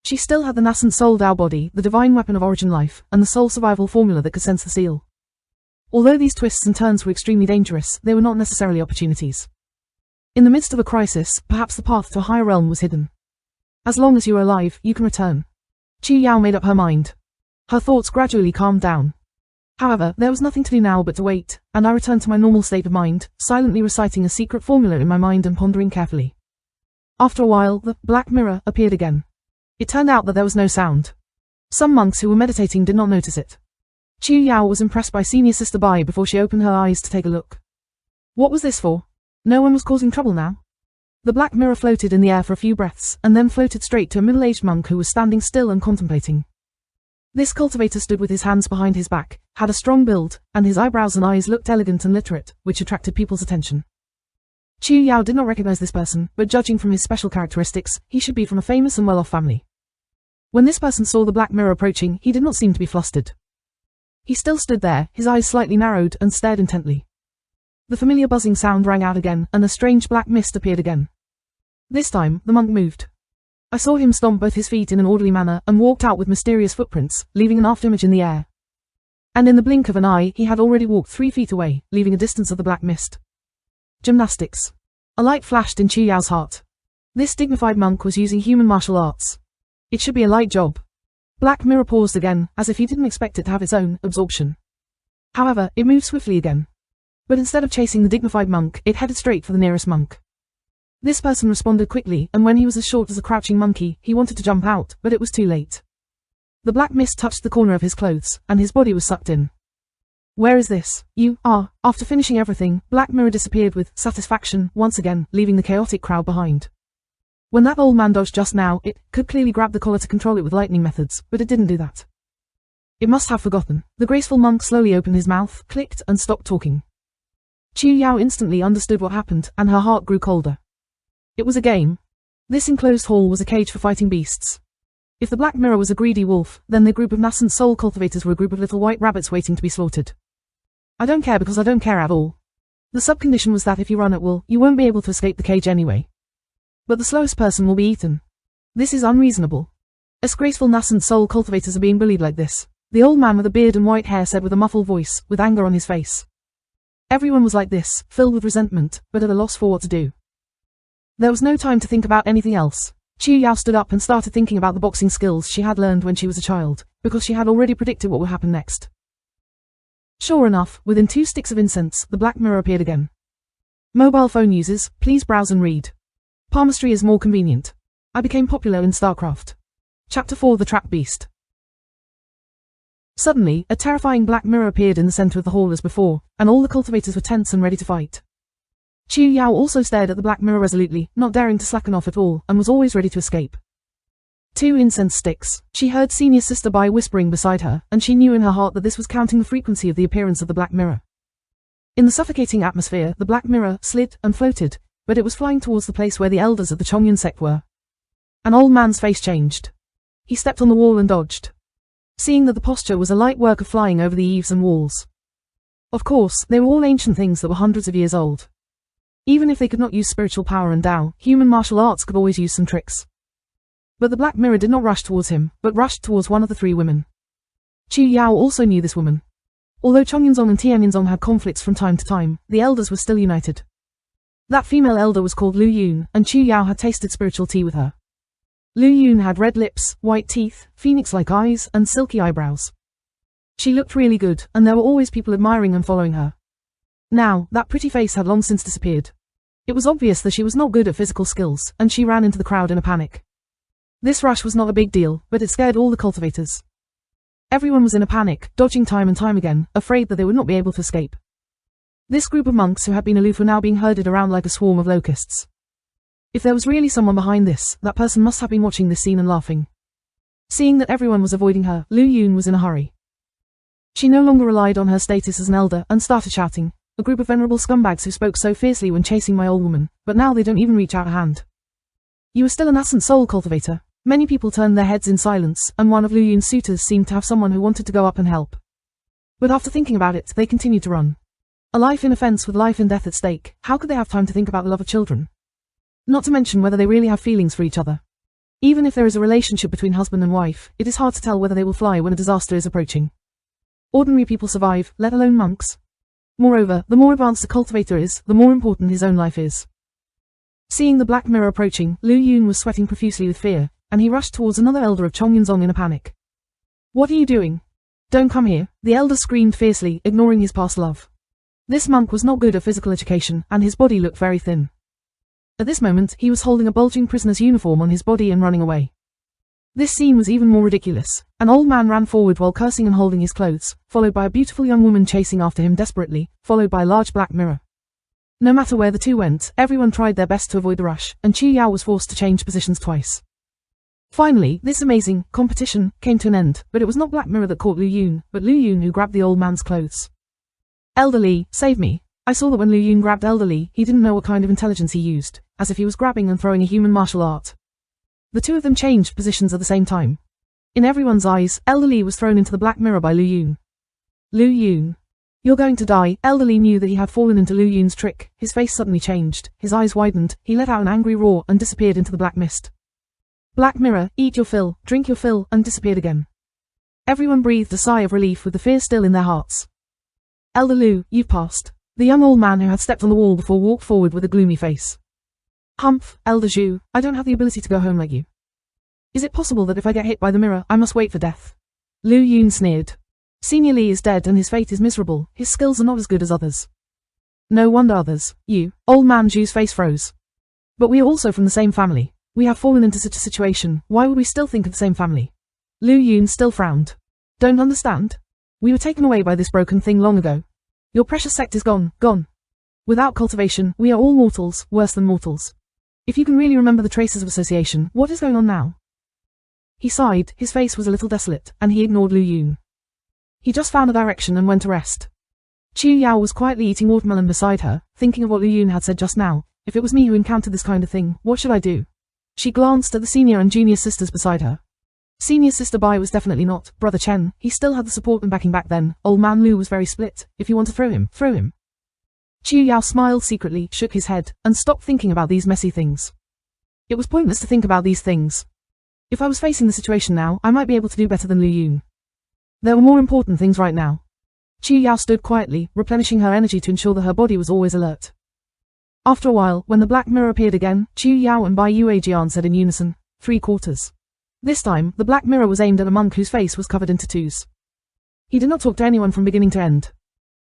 She still had the nascent soul Tao body, the divine weapon of origin life, and the soul survival formula that could sense the seal. Although these twists and turns were extremely dangerous, they were not necessarily opportunities. In the midst of a crisis, perhaps the path to a higher realm was hidden. As long as you are alive, you can return. Chu Yao made up her mind. Her thoughts gradually calmed down. However, there was nothing to do now but to wait, and I returned to my normal state of mind, silently reciting a secret formula in my mind and pondering carefully. After a while, the black mirror appeared again. It turned out that there was no sound. Some monks who were meditating did not notice it. Chu Yao was impressed by senior sister Bai before she opened her eyes to take a look. What was this for? No one was causing trouble now? The black mirror floated in the air for a few breaths, and then floated straight to a middle-aged monk who was standing still and contemplating. This cultivator stood with his hands behind his back, had a strong build, and his eyebrows and eyes looked elegant and literate, which attracted people's attention. Chu Yao did not recognize this person, but judging from his special characteristics, he should be from a famous and well-off family. When this person saw the black mirror approaching, he did not seem to be flustered. He still stood there, his eyes slightly narrowed, and stared intently. The familiar buzzing sound rang out again, and a strange black mist appeared again. This time, the monk moved. I saw him stomp both his feet in an orderly manner and walked out with mysterious footprints, leaving an afterimage in the air. And in the blink of an eye, he had already walked 3 feet away, leaving a distance of the black mist. Gymnastics. A light flashed in Chu Yao's heart. This dignified monk was using human martial arts. It should be a light job. Black mirror paused again, as if he didn't expect it to have its own absorption. However, it moved swiftly again. But instead of chasing the dignified monk, it headed straight for the nearest monk. This person responded quickly, and when he was as short as a crouching monkey, he wanted to jump out, but it was too late. The black mist touched the corner of his clothes, and his body was sucked in. Where is this? You are. After finishing everything, Black Mirror disappeared with satisfaction, once again, leaving the chaotic crowd behind. When that old man dodged just now, it could clearly grab the collar to control it with lightning methods, but it didn't do that. It must have forgotten. The graceful monk slowly opened his mouth, clicked, and stopped talking. Chu Yao instantly understood what happened, and her heart grew colder. It was a game. This enclosed hall was a cage for fighting beasts. If the Black Mirror was a greedy wolf, then the group of nascent soul cultivators were a group of little white rabbits waiting to be slaughtered. I don't care because I don't care at all. The subcondition was that if you run at will, you won't be able to escape the cage anyway. But the slowest person will be eaten. This is unreasonable. As graceful nascent soul cultivators are being bullied like this, the old man with a beard and white hair said with a muffled voice, with anger on his face. Everyone was like this, filled with resentment, but at a loss for what to do. There was no time to think about anything else. Chu Yao stood up and started thinking about the boxing skills she had learned when she was a child, because she had already predicted what would happen next. Sure enough, within 2 sticks of incense, the black mirror appeared again. Mobile phone users, please browse and read. Palmistry is more convenient. I became popular in StarCraft. Chapter 4: The Trap Beast. Suddenly, a terrifying black mirror appeared in the center of the hall as before, and all the cultivators were tense and ready to fight. Chu Yao also stared at the black mirror resolutely, not daring to slacken off at all, and was always ready to escape. 2 incense sticks. She heard senior sister Bai whispering beside her, and she knew in her heart that this was counting the frequency of the appearance of the black mirror. In the suffocating atmosphere, the black mirror slid and floated, but it was flying towards the place where the elders of the Chongyun sect were. An old man's face changed. He stepped on the wall and dodged. Seeing that the posture was a light work of flying over the eaves and walls. Of course, they were all ancient things that were hundreds of years old. Even if they could not use spiritual power and Tao, human martial arts could always use some tricks. But the black mirror did not rush towards him, but rushed towards one of the 3 women. Chu Yao also knew this woman. Although Chongyunzong and Tianyinzong had conflicts from time to time, the elders were still united. That female elder was called Lu Yun, and Chu Yao had tasted spiritual tea with her. Lu Yun had red lips, white teeth, phoenix-like eyes, and silky eyebrows. She looked really good, and there were always people admiring and following her. Now, that pretty face had long since disappeared. It was obvious that she was not good at physical skills, and she ran into the crowd in a panic. This rush was not a big deal, but it scared all the cultivators. Everyone was in a panic, dodging time and time again, afraid that they would not be able to escape. This group of monks who had been aloof were now being herded around like a swarm of locusts. If there was really someone behind this, that person must have been watching this scene and laughing. Seeing that everyone was avoiding her, Lu Yun was in a hurry. She no longer relied on her status as an elder, and started shouting, "A group of venerable scumbags who spoke so fiercely when chasing my old woman, but now they don't even reach out a hand. You are still a nascent soul, cultivator." Many people turned their heads in silence, and one of Lu Yun's suitors seemed to have someone who wanted to go up and help. But after thinking about it, they continued to run. A life in offense with life and death at stake, how could they have time to think about the love of children? Not to mention whether they really have feelings for each other. Even if there is a relationship between husband and wife, it is hard to tell whether they will fly when a disaster is approaching. Ordinary people survive, let alone monks. Moreover, the more advanced a cultivator is, the more important his own life is. Seeing the black mirror approaching, Lu Yun was sweating profusely with fear, and he rushed towards another elder of Chongyunzong in a panic. "What are you doing? Don't come here," the elder screamed fiercely, ignoring his past love. This monk was not good at physical education, and his body looked very thin. At this moment, he was holding a bulging prisoner's uniform on his body and running away. This scene was even more ridiculous. An old man ran forward while cursing and holding his clothes, followed by a beautiful young woman chasing after him desperately, followed by a large black mirror. No matter where the 2 went, everyone tried their best to avoid the rush, and Chu Yao was forced to change positions twice. Finally, this amazing competition came to an end, but it was not Black Mirror that caught Lu Yun, but Lu Yun who grabbed the old man's clothes. "Elder Li, save me." I saw that when Lu Yun grabbed Elder Li, he didn't know what kind of intelligence he used, as if he was grabbing and throwing a human martial art. The 2 of them changed positions at the same time. In everyone's eyes, Elder Li was thrown into the Black Mirror by Lu Yun. "Lu Yun, you're going to die." Elder Li knew that he had fallen into Lu Yun's trick. His face suddenly changed, his eyes widened, he let out an angry roar and disappeared into the black mist. Black Mirror, eat your fill, drink your fill, and disappeared again. Everyone breathed a sigh of relief with the fear still in their hearts. "Elder Lu, you've passed." The young old man who had stepped on the wall before walked forward with a gloomy face. "Humph, Elder Zhu, I don't have the ability to go home like you. Is it possible that if I get hit by the mirror, I must wait for death?" Lu Yun sneered. "Senior Li is dead and his fate is miserable, his skills are not as good as others." "No wonder others, you." Old man Zhu's face froze. "But we are also from the same family. We have fallen into such a situation, why would we still think of the same family?" Lu Yun still frowned. "Don't understand? We were taken away by this broken thing long ago. Your precious sect is gone, gone. Without cultivation, we are all mortals, worse than mortals. If you can really remember the traces of association, what is going on now?" He sighed, his face was a little desolate, and he ignored Lu Yun. He just found a direction and went to rest. Chu Yao was quietly eating watermelon beside her, thinking of what Lu Yun had said just now. If it was me who encountered this kind of thing, what should I do? She glanced at the senior and junior sisters beside her. Senior sister Bai was definitely not. Brother Chen, he still had the support and backing back then. Old man Lu was very split. If you want to throw him, throw him. Chu Yao smiled secretly, shook his head, and stopped thinking about these messy things. It was pointless to think about these things. If I was facing the situation now, I might be able to do better than Lu Yun. There were more important things right now. Chu Yao stood quietly, replenishing her energy to ensure that her body was always alert. After a while, when the black mirror appeared again, Chu Yao and Bai Yuejian said in unison, 3/4. This time, the black mirror was aimed at a monk whose face was covered in tattoos. He did not talk to anyone from beginning to end.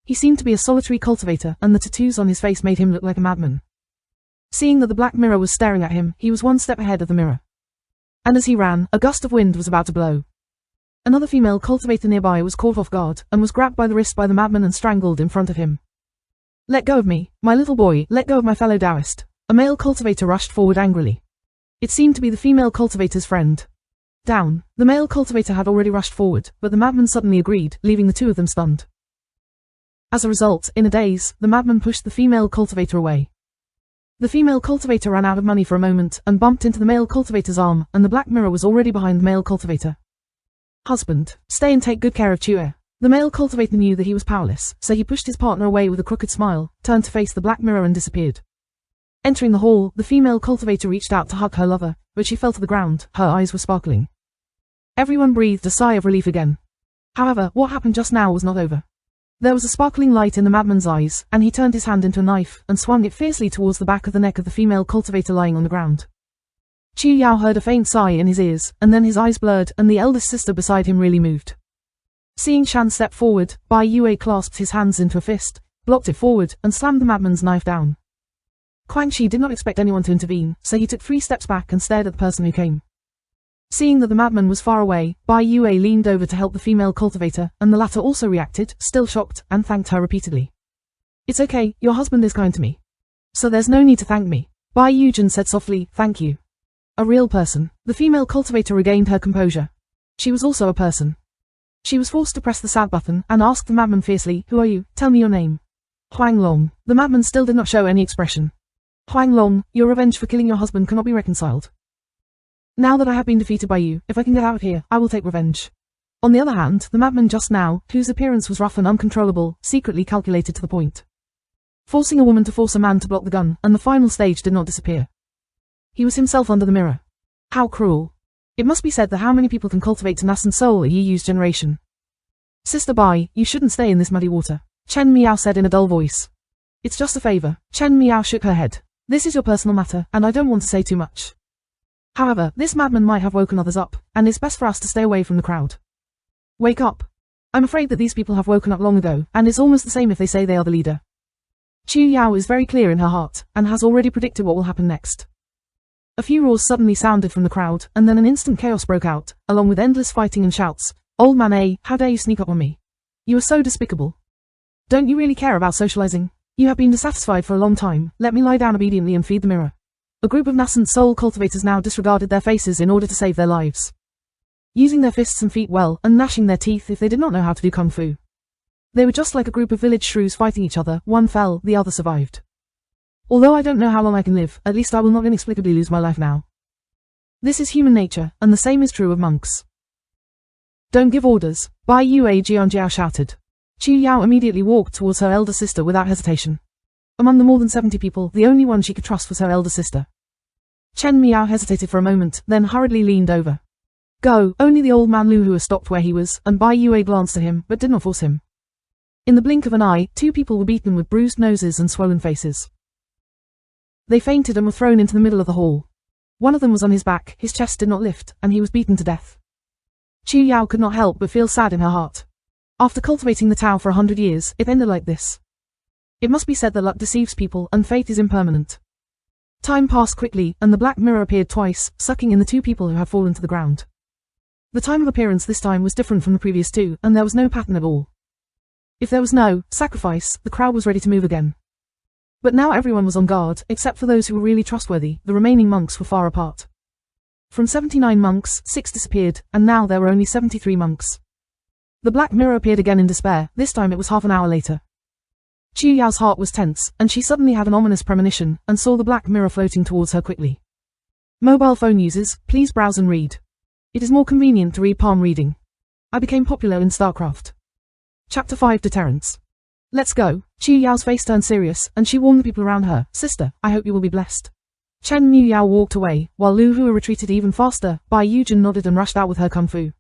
He seemed to be a solitary cultivator, and the tattoos on his face made him look like a madman. Seeing that the black mirror was staring at him, he was one step ahead of the mirror. And as he ran, a gust of wind was about to blow. Another female cultivator nearby was caught off guard, and was grabbed by the wrist by the madman and strangled in front of him. Let go of me, my little boy, let go of my fellow Taoist. A male cultivator rushed forward angrily. It seemed to be the female cultivator's friend. Down. The male cultivator had already rushed forward, but the madman suddenly agreed, leaving the two of them stunned. As a result, in a daze, the madman pushed the female cultivator away. The female cultivator ran out of money for a moment, and bumped into the male cultivator's arm, and the black mirror was already behind the male cultivator. Husband, stay and take good care of Chu Yao. The male cultivator knew that he was powerless, so he pushed his partner away with a crooked smile, turned to face the black mirror and disappeared. Entering the hall, the female cultivator reached out to hug her lover, but she fell to the ground, her eyes were sparkling. Everyone breathed a sigh of relief again. However, what happened just now was not over. There was a sparkling light in the madman's eyes, and he turned his hand into a knife, and swung it fiercely towards the back of the neck of the female cultivator lying on the ground. Chu Yao heard a faint sigh in his ears, and then his eyes blurred, and the eldest sister beside him really moved. Seeing Shan step forward, Bai Yue clasped his hands into a fist, blocked it forward, and slammed the madman's knife down. Guangxi did not expect anyone to intervene, so he took 3 steps back and stared at the person who came. Seeing that the madman was far away, Bai Yue leaned over to help the female cultivator, and the latter also reacted, still shocked, and thanked her repeatedly. It's okay, your husband is kind to me. So there's no need to thank me. Bai Yujin said softly, thank you. A real person. The female cultivator regained her composure. She was also a person. She was forced to press the sad button, and asked the madman fiercely, who are you? Tell me your name. Huang Long. The madman still did not show any expression. Huang Long, your revenge for killing your husband cannot be reconciled. Now that I have been defeated by you, if I can get out of here, I will take revenge. On the other hand, the madman just now, whose appearance was rough and uncontrollable, secretly calculated to the point. Forcing a woman to force a man to block the gun, and the final stage did not disappear. He was himself under the mirror. How cruel. It must be said that how many people can cultivate to nascent soul a Yi's generation. Sister Bai, you shouldn't stay in this muddy water. Chen Miao said in a dull voice. It's just a favor. Chen Miao shook her head. This is your personal matter, and I don't want to say too much. However, this madman might have woken others up, and it's best for us to stay away from the crowd. Wake up. I'm afraid that these people have woken up long ago, and it's almost the same if they say they are the leader. Chu Yao is very clear in her heart, and has already predicted what will happen next. A few roars suddenly sounded from the crowd, and then an instant chaos broke out, along with endless fighting and shouts. Old man A, how dare you sneak up on me? You are so despicable. Don't you really care about socializing? You have been dissatisfied for a long time, let me lie down obediently and feed the mirror. A group of nascent soul cultivators now disregarded their faces in order to save their lives. Using their fists and feet well, and gnashing their teeth if they did not know how to do kung fu. They were just like a group of village shrews fighting each other, one fell, the other survived. Although I don't know how long I can live, at least I will not inexplicably lose my life now. This is human nature, and the same is true of monks. Don't give orders, Bai Yue Jianjiao shouted. Chu Yao immediately walked towards her elder sister without hesitation. Among the more than 70 people, the only one she could trust was her elder sister. Chen Miao hesitated for a moment, then hurriedly leaned over. Go, only the old man Lu Hua stopped where he was, and Bai Yue glanced at him, but did not force him. In the blink of an eye, 2 people were beaten with bruised noses and swollen faces. They fainted and were thrown into the middle of the hall. One of them was on his back, his chest did not lift, and he was beaten to death. Chu Yao could not help but feel sad in her heart. After cultivating the Tao for 100 years, it ended like this. It must be said that luck deceives people, and fate is impermanent. Time passed quickly, and the black mirror appeared twice, sucking in the 2 people who had fallen to the ground. The time of appearance this time was different from the previous 2, and there was no pattern at all. If there was no sacrifice, the crowd was ready to move again. But now everyone was on guard, except for those who were really trustworthy. The remaining monks were far apart. From 79 monks, 6 disappeared, and now there were only 73 monks. The black mirror appeared again in despair, this time it was half an hour later. Chu Yao's heart was tense, and she suddenly had an ominous premonition, and saw the black mirror floating towards her quickly. Mobile phone users, please browse and read. It is more convenient to read palm reading. I became popular in StarCraft. Chapter 5 Deterrence. Let's go. Chu Yao's face turned serious, and she warned the people around her, Sister, I hope you will be blessed. Chen Mu Yao walked away, while Lu Hua retreated even faster. Bai Yujin nodded and rushed out with her kung fu.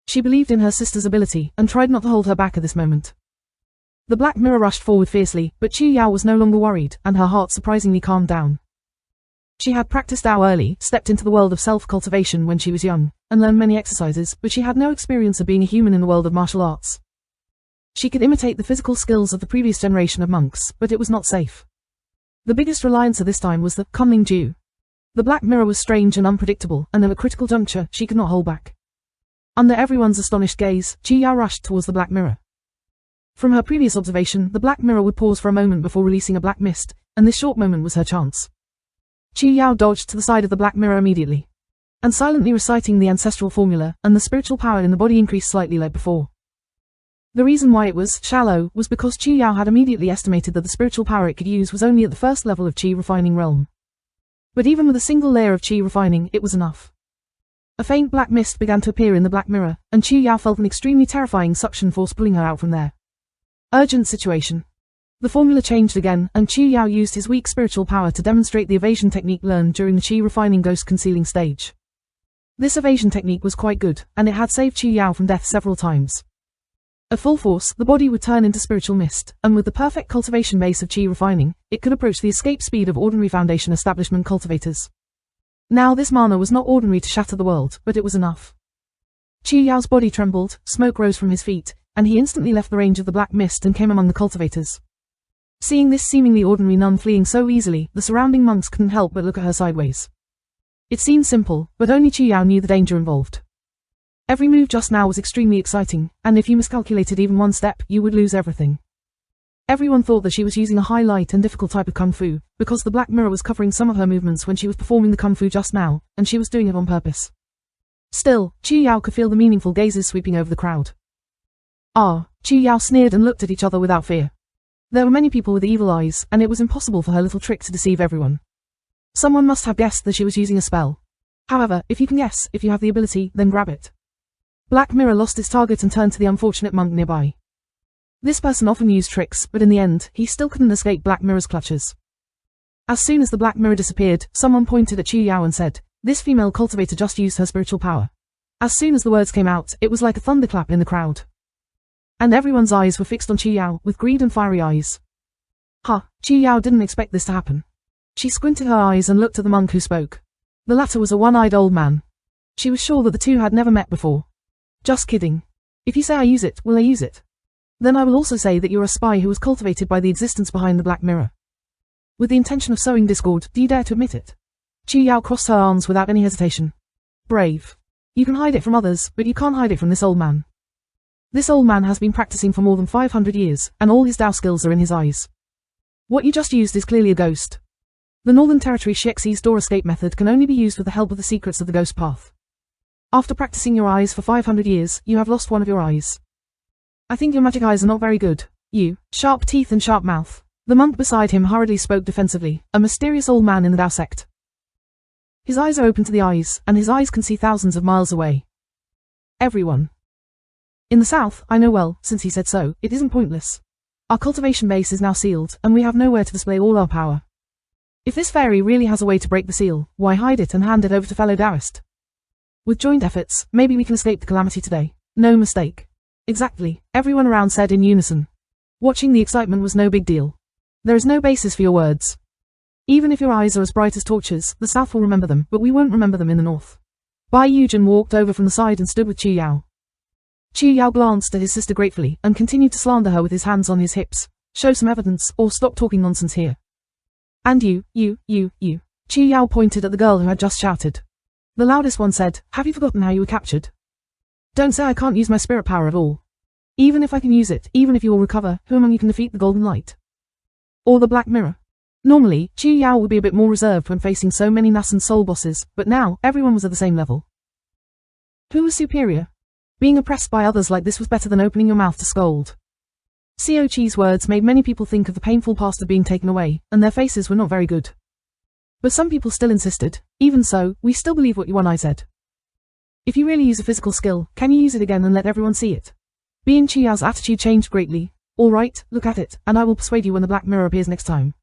She believed in her sister's ability, and tried not to hold her back at this moment. The black mirror rushed forward fiercely, but Chu Yao was no longer worried, and her heart surprisingly calmed down. She had practiced Tao early, stepped into the world of self-cultivation when she was young, and learned many exercises, but she had no experience of being a human in the world of martial arts. She could imitate the physical skills of the previous generation of monks, but it was not safe. The biggest reliance at this time was the Kunling Ju. The black mirror was strange and unpredictable, and at a critical juncture, she could not hold back. Under everyone's astonished gaze, Chu Yao rushed towards the black mirror. From her previous observation, the black mirror would pause for a moment before releasing a black mist, and this short moment was her chance. Chu Yao dodged to the side of the black mirror immediately, and silently reciting the ancestral formula, and the spiritual power in the body increased slightly like before. The reason why it was shallow was because Chu Yao had immediately estimated that the spiritual power it could use was only at the first level of Qi refining realm. But even with a single layer of Qi refining, it was enough. A faint black mist began to appear in the black mirror, and Chu Yao felt an extremely terrifying suction force pulling her out from there. Urgent situation. The formula changed again, and Chu Yao used his weak spiritual power to demonstrate the evasion technique learned during the Qi refining ghost concealing stage. This evasion technique was quite good, and it had saved Chu Yao from death several times. At full force, the body would turn into spiritual mist, and with the perfect cultivation base of Qi refining, it could approach the escape speed of ordinary Foundation establishment cultivators. Now this mana was not ordinary to shatter the world, but it was enough. Chu Yao's body trembled, smoke rose from his feet, and he instantly left the range of the black mist and came among the cultivators. Seeing this seemingly ordinary nun fleeing so easily, the surrounding monks couldn't help but look at her sideways. It seemed simple, but only Chu Yao knew the danger involved. Every move just now was extremely exciting, and if you miscalculated even one step, you would lose everything. Everyone thought that she was using a high light and difficult type of kung fu, because the black mirror was covering some of her movements when she was performing the kung fu just now, and she was doing it on purpose. Still, Chu Yao could feel the meaningful gazes sweeping over the crowd. Chu Yao sneered and looked at each other without fear. There were many people with evil eyes, and it was impossible for her little trick to deceive everyone. Someone must have guessed that she was using a spell. However, if you can guess, if you have the ability, then grab it. Black Mirror lost its target and turned to the unfortunate monk nearby. This person often used tricks, but in the end, he still couldn't escape Black Mirror's clutches. As soon as the Black Mirror disappeared, someone pointed at Chu Yao and said, "This female cultivator just used her spiritual power." As soon as the words came out, it was like a thunderclap in the crowd. And everyone's eyes were fixed on Chu Yao, with greed and fiery eyes. Chu Yao didn't expect this to happen. She squinted her eyes and looked at the monk who spoke. The latter was a one-eyed old man. She was sure that the two had never met before. Just kidding. If you say I use it, will I use it? Then I will also say that you're a spy who was cultivated by the existence behind the Black Mirror. With the intention of sowing discord, do you dare to admit it? Chu Yao crossed her arms without any hesitation. Brave. You can hide it from others, but you can't hide it from this old man. This old man has been practicing for more than 500 years, and all his Tao skills are in his eyes. What you just used is clearly a ghost. The Northern Territory Shiexi's door escape method can only be used with the help of the secrets of the ghost path. After practicing your eyes for 500 years, you have lost one of your eyes. I think your magic eyes are not very good. You, sharp teeth and sharp mouth. The monk beside him hurriedly spoke defensively, a mysterious old man in the Tao sect. His eyes are open to the eyes, and his eyes can see thousands of miles away. Everyone. In the south, I know well, since he said so, it isn't pointless. Our cultivation base is now sealed, and we have nowhere to display all our power. If this fairy really has a way to break the seal, why hide it and hand it over to fellow Taoist? With joint efforts, maybe we can escape the calamity today. No mistake. Exactly, everyone around said in unison. Watching the excitement was no big deal. There is no basis for your words. Even if your eyes are as bright as torches, the south will remember them, but we won't remember them in the north. Bai Yujin walked over from the side and stood with Chu Yao. Chu Yao glanced at his sister gratefully, and continued to slander her with his hands on his hips. Show some evidence, or stop talking nonsense here. And you. Chu Yao pointed at the girl who had just shouted. The loudest one said, "Have you forgotten how you were captured? Don't say I can't use my spirit power at all. Even if I can use it, even if you will recover, who among you can defeat the Golden Light? Or the Black Mirror?" Normally, Chu Yao would be a bit more reserved when facing so many nascent soul bosses, but now, everyone was at the same level. Who was superior? Being oppressed by others like this was better than opening your mouth to scold. Xiao Qi's words made many people think of the painful past of being taken away, and their faces were not very good. But some people still insisted. Even so, we still believe what Yuan said. If you really use a physical skill, can you use it again and let everyone see it? Being Chu Yao's attitude changed greatly. All right, look at it, and I will persuade you when the Black Mirror appears next time.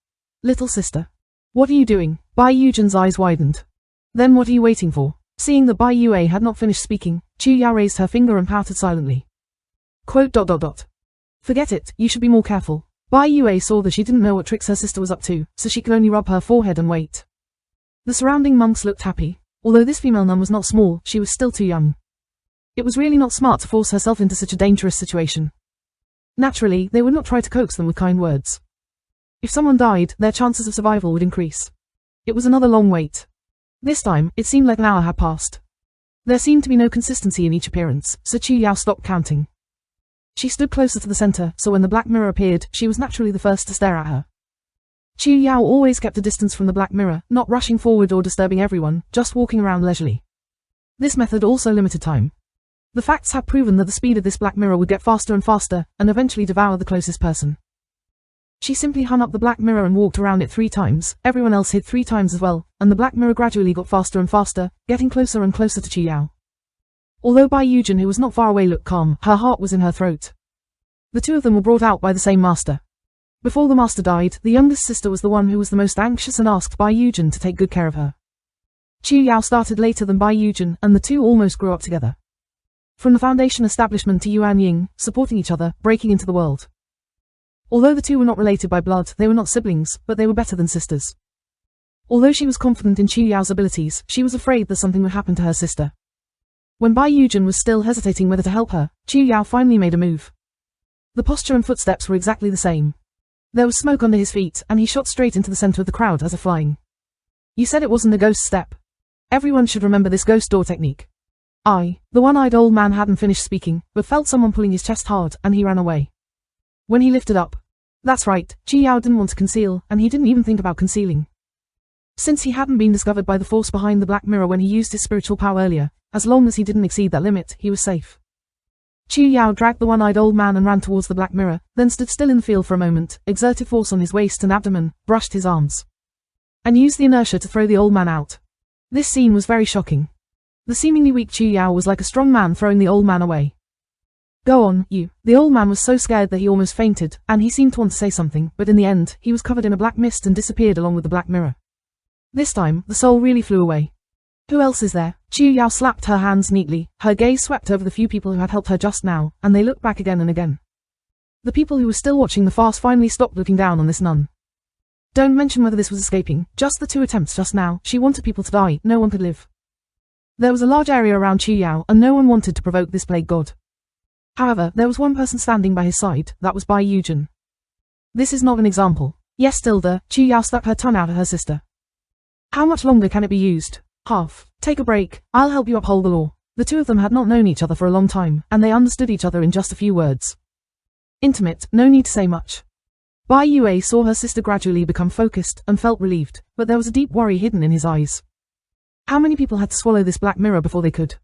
Little sister. What are you doing? Bai Yujin's eyes widened. Then what are you waiting for? Seeing that Bai Yue had not finished speaking, Chu Yao raised her finger and pouted silently. ... Forget it, you should be more careful. Bai Yue saw that she didn't know what tricks her sister was up to, so she could only rub her forehead and wait. The surrounding monks looked happy. Although this female nun was not small, she was still too young. It was really not smart to force herself into such a dangerous situation. Naturally, they would not try to coax them with kind words. If someone died, their chances of survival would increase. It was another long wait. This time, it seemed like an hour had passed. There seemed to be no consistency in each appearance, so Chu Yao stopped counting. She stood closer to the center, so when the black mirror appeared, she was naturally the first to stare at her. Chu Yao always kept a distance from the black mirror, not rushing forward or disturbing everyone, just walking around leisurely. This method also limited time. The facts had proven that the speed of this black mirror would get faster and faster, and eventually devour the closest person. She simply hung up the black mirror and walked around it 3 times, everyone else hid 3 times as well, and the black mirror gradually got faster and faster, getting closer and closer to Chu Yao. Although Bai Yujin, who was not far away, looked calm, her heart was in her throat. The two of them were brought out by the same master. Before the master died, the youngest sister was the one who was the most anxious and asked Bai Yujin to take good care of her. Chu Yao started later than Bai Yujin, and the two almost grew up together. From the foundation establishment to Yuanying, supporting each other, breaking into the world. Although the two were not related by blood, they were not siblings, but they were better than sisters. Although she was confident in Chu Yao's abilities, she was afraid that something would happen to her sister. When Bai Yujin was still hesitating whether to help her, Chu Yao finally made a move. The posture and footsteps were exactly the same. There was smoke under his feet, and he shot straight into the center of the crowd as if flying. You said it wasn't a ghost step. Everyone should remember this ghost door technique. The one-eyed old man hadn't finished speaking, but felt someone pulling his chest hard, and he ran away. When he lifted up. That's right, Chu Yao didn't want to conceal, and he didn't even think about concealing. Since he hadn't been discovered by the force behind the black mirror when he used his spiritual power earlier, as long as he didn't exceed that limit, he was safe. Chu Yao dragged the one-eyed old man and ran towards the black mirror, then stood still in the field for a moment, exerted force on his waist and abdomen, brushed his arms, and used the inertia to throw the old man out. This scene was very shocking. The seemingly weak Chu Yao was like a strong man throwing the old man away. Go on, you. The old man was so scared that he almost fainted, and he seemed to want to say something, but in the end, he was covered in a black mist and disappeared along with the black mirror. This time, the soul really flew away. Who else is there? Chu Yao slapped her hands neatly, her gaze swept over the few people who had helped her just now, and they looked back again and again. The people who were still watching the farce finally stopped looking down on this nun. Don't mention whether this was escaping, just the 2 attempts just now. She wanted people to die, no one could live. There was a large area around Chu Yao, and no one wanted to provoke this plague god. However, there was one person standing by his side, that was Bai Yujin. This is not an example. Yes, Tilda, Chu Yao stuck her tongue out at her sister. How much longer can it be used? Half. Take a break, I'll help you uphold the law. The two of them had not known each other for a long time, and they understood each other in just a few words. Intimate, no need to say much. Bai Yue saw her sister gradually become focused, and felt relieved, but there was a deep worry hidden in his eyes. How many people had to swallow this black mirror before they could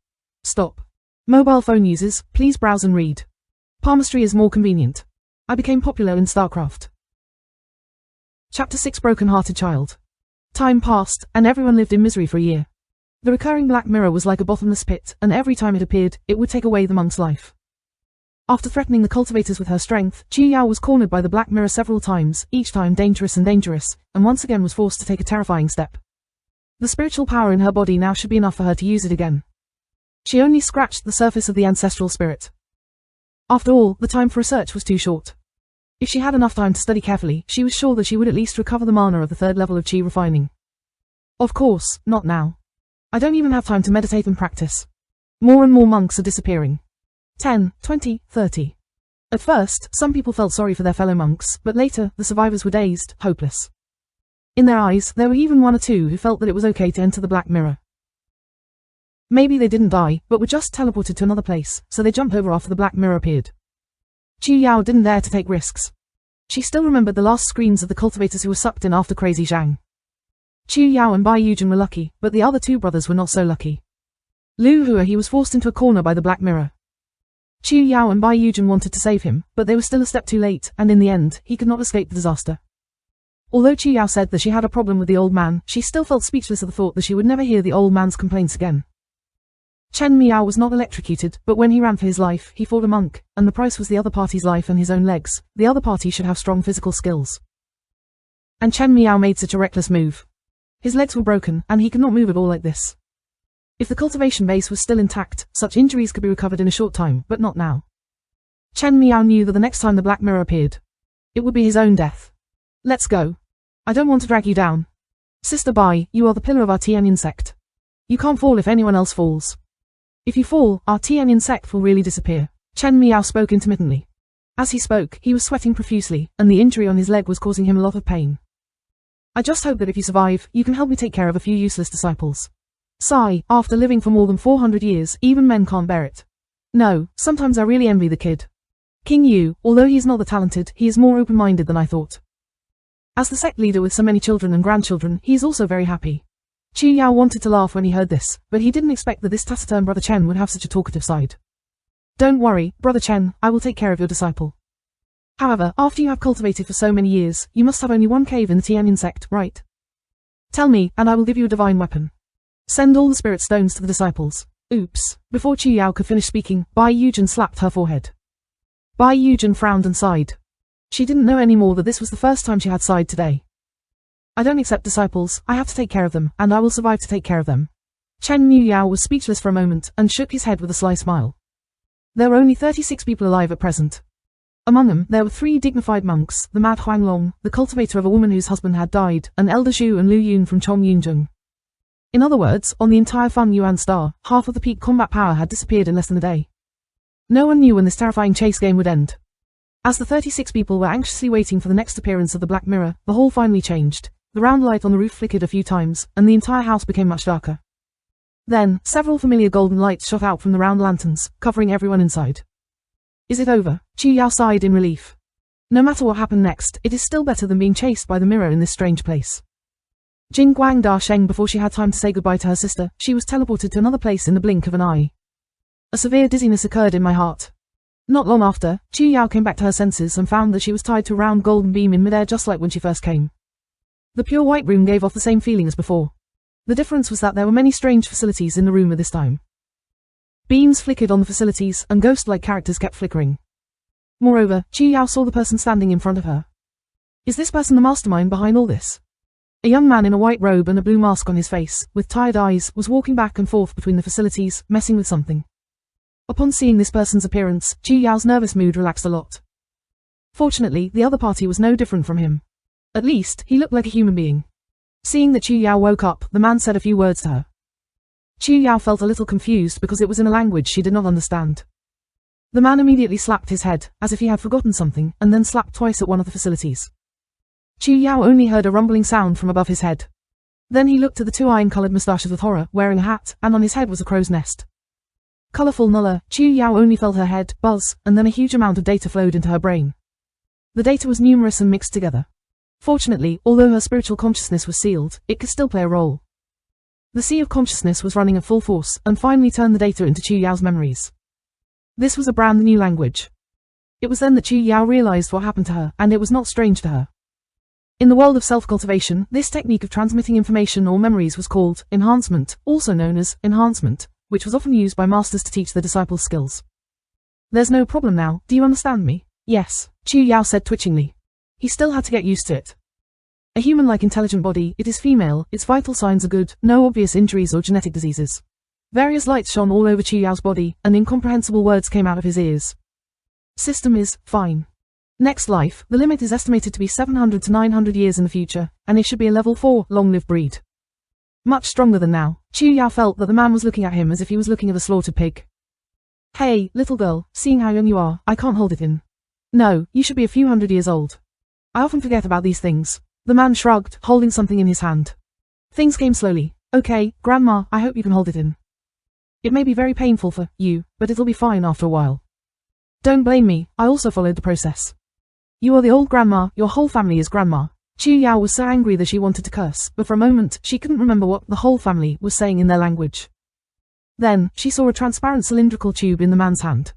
stop? Mobile phone users, please browse and read. Palmistry is more convenient. I became popular in StarCraft. Chapter 6 Broken-Hearted Child. Time passed, and everyone lived in misery for a year. The recurring black mirror was like a bottomless pit, and every time it appeared, it would take away the monk's life. After threatening the cultivators with her strength, Chu Yao was cornered by the black mirror several times, each time dangerous, and once again was forced to take a terrifying step. The spiritual power in her body now should be enough for her to use it again. She only scratched the surface of the ancestral spirit. After all, the time for research was too short. If she had enough time to study carefully, she was sure that she would at least recover the mana of the 3rd level of chi refining. Of course, not now. I don't even have time to meditate and practice. More and more monks are disappearing. 10, 20, 30. At first, some people felt sorry for their fellow monks, but later, the survivors were dazed, hopeless. In their eyes, there were even 1 or 2 who felt that it was okay to enter the black mirror. Maybe they didn't die, but were just teleported to another place, so they jumped over after the black mirror appeared. Chu Yao didn't dare to take risks. She still remembered the last screams of the cultivators who were sucked in after Crazy Zhang. Chu Yao and Bai Yujin were lucky, but the other 2 brothers were not so lucky. Lu Hua, he was forced into a corner by the black mirror. Chu Yao and Bai Yujin wanted to save him, but they were still a step too late, and in the end, he could not escape the disaster. Although Chu Yao said that she had a problem with the old man, she still felt speechless at the thought that she would never hear the old man's complaints again. Chen Miao was not electrocuted, but when he ran for his life, he fought a monk, and the price was the other party's life and his own legs. The other party should have strong physical skills. And Chen Miao made such a reckless move. His legs were broken, and he could not move at all like this. If the cultivation base was still intact, such injuries could be recovered in a short time, but not now. Chen Miao knew that the next time the black mirror appeared, it would be his own death. Let's go. I don't want to drag you down. Sister Bai, you are the pillar of our Tianyin sect. You can't fall if anyone else falls. If you fall, our Tianyin sect will really disappear. Chen Miao spoke intermittently. As he spoke, he was sweating profusely, and the injury on his leg was causing him a lot of pain. I just hope that if you survive, you can help me take care of a few useless disciples. Sigh, after living for more than 400 years, even men can't bear it. No, sometimes I really envy the kid. King Yu, although he is not that talented, he is more open-minded than I thought. As the sect leader with so many children and grandchildren, he is also very happy. Chu Yao wanted to laugh when he heard this, but he didn't expect that this taciturn Brother Chen would have such a talkative side. Don't worry, Brother Chen, I will take care of your disciple. However, after you have cultivated for so many years, you must have only one cave in the Tianyin sect, right? Tell me, and I will give you a divine weapon. Send all the spirit stones to the disciples. Oops. Before Chu Yao could finish speaking, Bai Yujin slapped her forehead. Bai Yujin frowned and sighed. She didn't know anymore that this was the first time she had sighed today. I don't accept disciples, I have to take care of them, and I will survive to take care of them. Chen Yao was speechless for a moment, and shook his head with a sly smile. There were only 36 people alive at present. Among them, there were 3 dignified monks, the Mad Huanglong, the cultivator of a woman whose husband had died, and Elder Zhu and Lu Yun from Chong Yunzheng. In other words, on the entire Feng Yuan star, half of the peak combat power had disappeared in less than a day. No one knew when this terrifying chase game would end. As the 36 people were anxiously waiting for the next appearance of the Black Mirror, the hall finally changed. The round light on the roof flickered a few times, and the entire house became much darker. Then, several familiar golden lights shot out from the round lanterns, covering everyone inside. Is it over? Chu Yao sighed in relief. No matter what happened next, it is still better than being chased by the mirror in this strange place. Jing Guang Da Sheng, before she had time to say goodbye to her sister, she was teleported to another place in the blink of an eye. A severe dizziness occurred in my heart. Not long after, Chu Yao came back to her senses and found that she was tied to a round golden beam in midair just like when she first came. The pure white room gave off the same feeling as before. The difference was that there were many strange facilities in the room at this time. Beams flickered on the facilities, and ghost-like characters kept flickering. Moreover, Chu Yao saw the person standing in front of her. Is this person the mastermind behind all this? A young man in a white robe and a blue mask on his face, with tired eyes, was walking back and forth between the facilities, messing with something. Upon seeing this person's appearance, Chu Yao's nervous mood relaxed a lot. Fortunately, the other party was no different from him. At least, he looked like a human being. Seeing that Chu Yao woke up, the man said a few words to her. Chu Yao felt a little confused because it was in a language she did not understand. The man immediately slapped his head, as if he had forgotten something, and then slapped twice at one of the facilities. Chu Yao only heard a rumbling sound from above his head. Then he looked at the 2 iron-colored mustaches with horror, wearing a hat, and on his head was a crow's nest. Colorful Nulla, Chu Yao only felt her head buzz, and then a huge amount of data flowed into her brain. The data was numerous and mixed together. Fortunately, although her spiritual consciousness was sealed, it could still play a role. The sea of consciousness was running at full force, and finally turned the data into Chu Yao's memories. This was a brand new language. It was then that Chu Yao realized what happened to her, and it was not strange to her. In the world of self-cultivation, this technique of transmitting information or memories was called enhancement, also known as enhancement, which was often used by masters to teach their disciples skills. There's no problem now, do you understand me? Yes, Chu Yao said twitchingly. He still had to get used to it. A human-like intelligent body, it is female, its vital signs are good, no obvious injuries or genetic diseases. Various lights shone all over Chu Yao's body, and incomprehensible words came out of his ears. System is fine. Next life, the limit is estimated to be 700 to 900 years in the future, and it should be a level 4, long-lived breed. Much stronger than now. Chu Yao felt that the man was looking at him as if he was looking at a slaughtered pig. Hey, little girl, seeing how young you are, I can't hold it in. No, you should be a few hundred years old. I often forget about these things. The man shrugged, holding something in his hand. Things came slowly. Okay, Grandma, I hope you can hold it in. It may be very painful for you, but it'll be fine after a while. Don't blame me, I also followed the process. You are the old grandma, your whole family is grandma. Chu Yao was so angry that she wanted to curse, but for a moment, she couldn't remember what the whole family was saying in their language. Then, she saw a transparent cylindrical tube in the man's hand.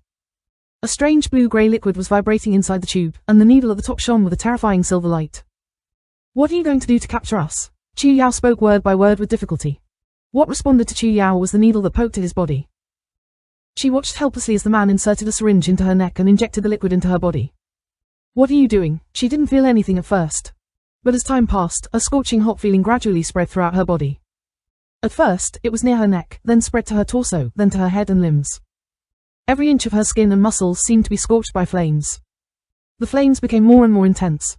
A strange blue-grey liquid was vibrating inside the tube, and the needle at the top shone with a terrifying silver light. What are you going to do to capture us? Chu Yao spoke word by word with difficulty. What responded to Chu Yao was the needle that poked at his body. She watched helplessly as the man inserted a syringe into her neck and injected the liquid into her body. What are you doing? She didn't feel anything at first. But as time passed, a scorching hot feeling gradually spread throughout her body. At first, it was near her neck, then spread to her torso, then to her head and limbs. Every inch of her skin and muscles seemed to be scorched by flames. The flames became more and more intense.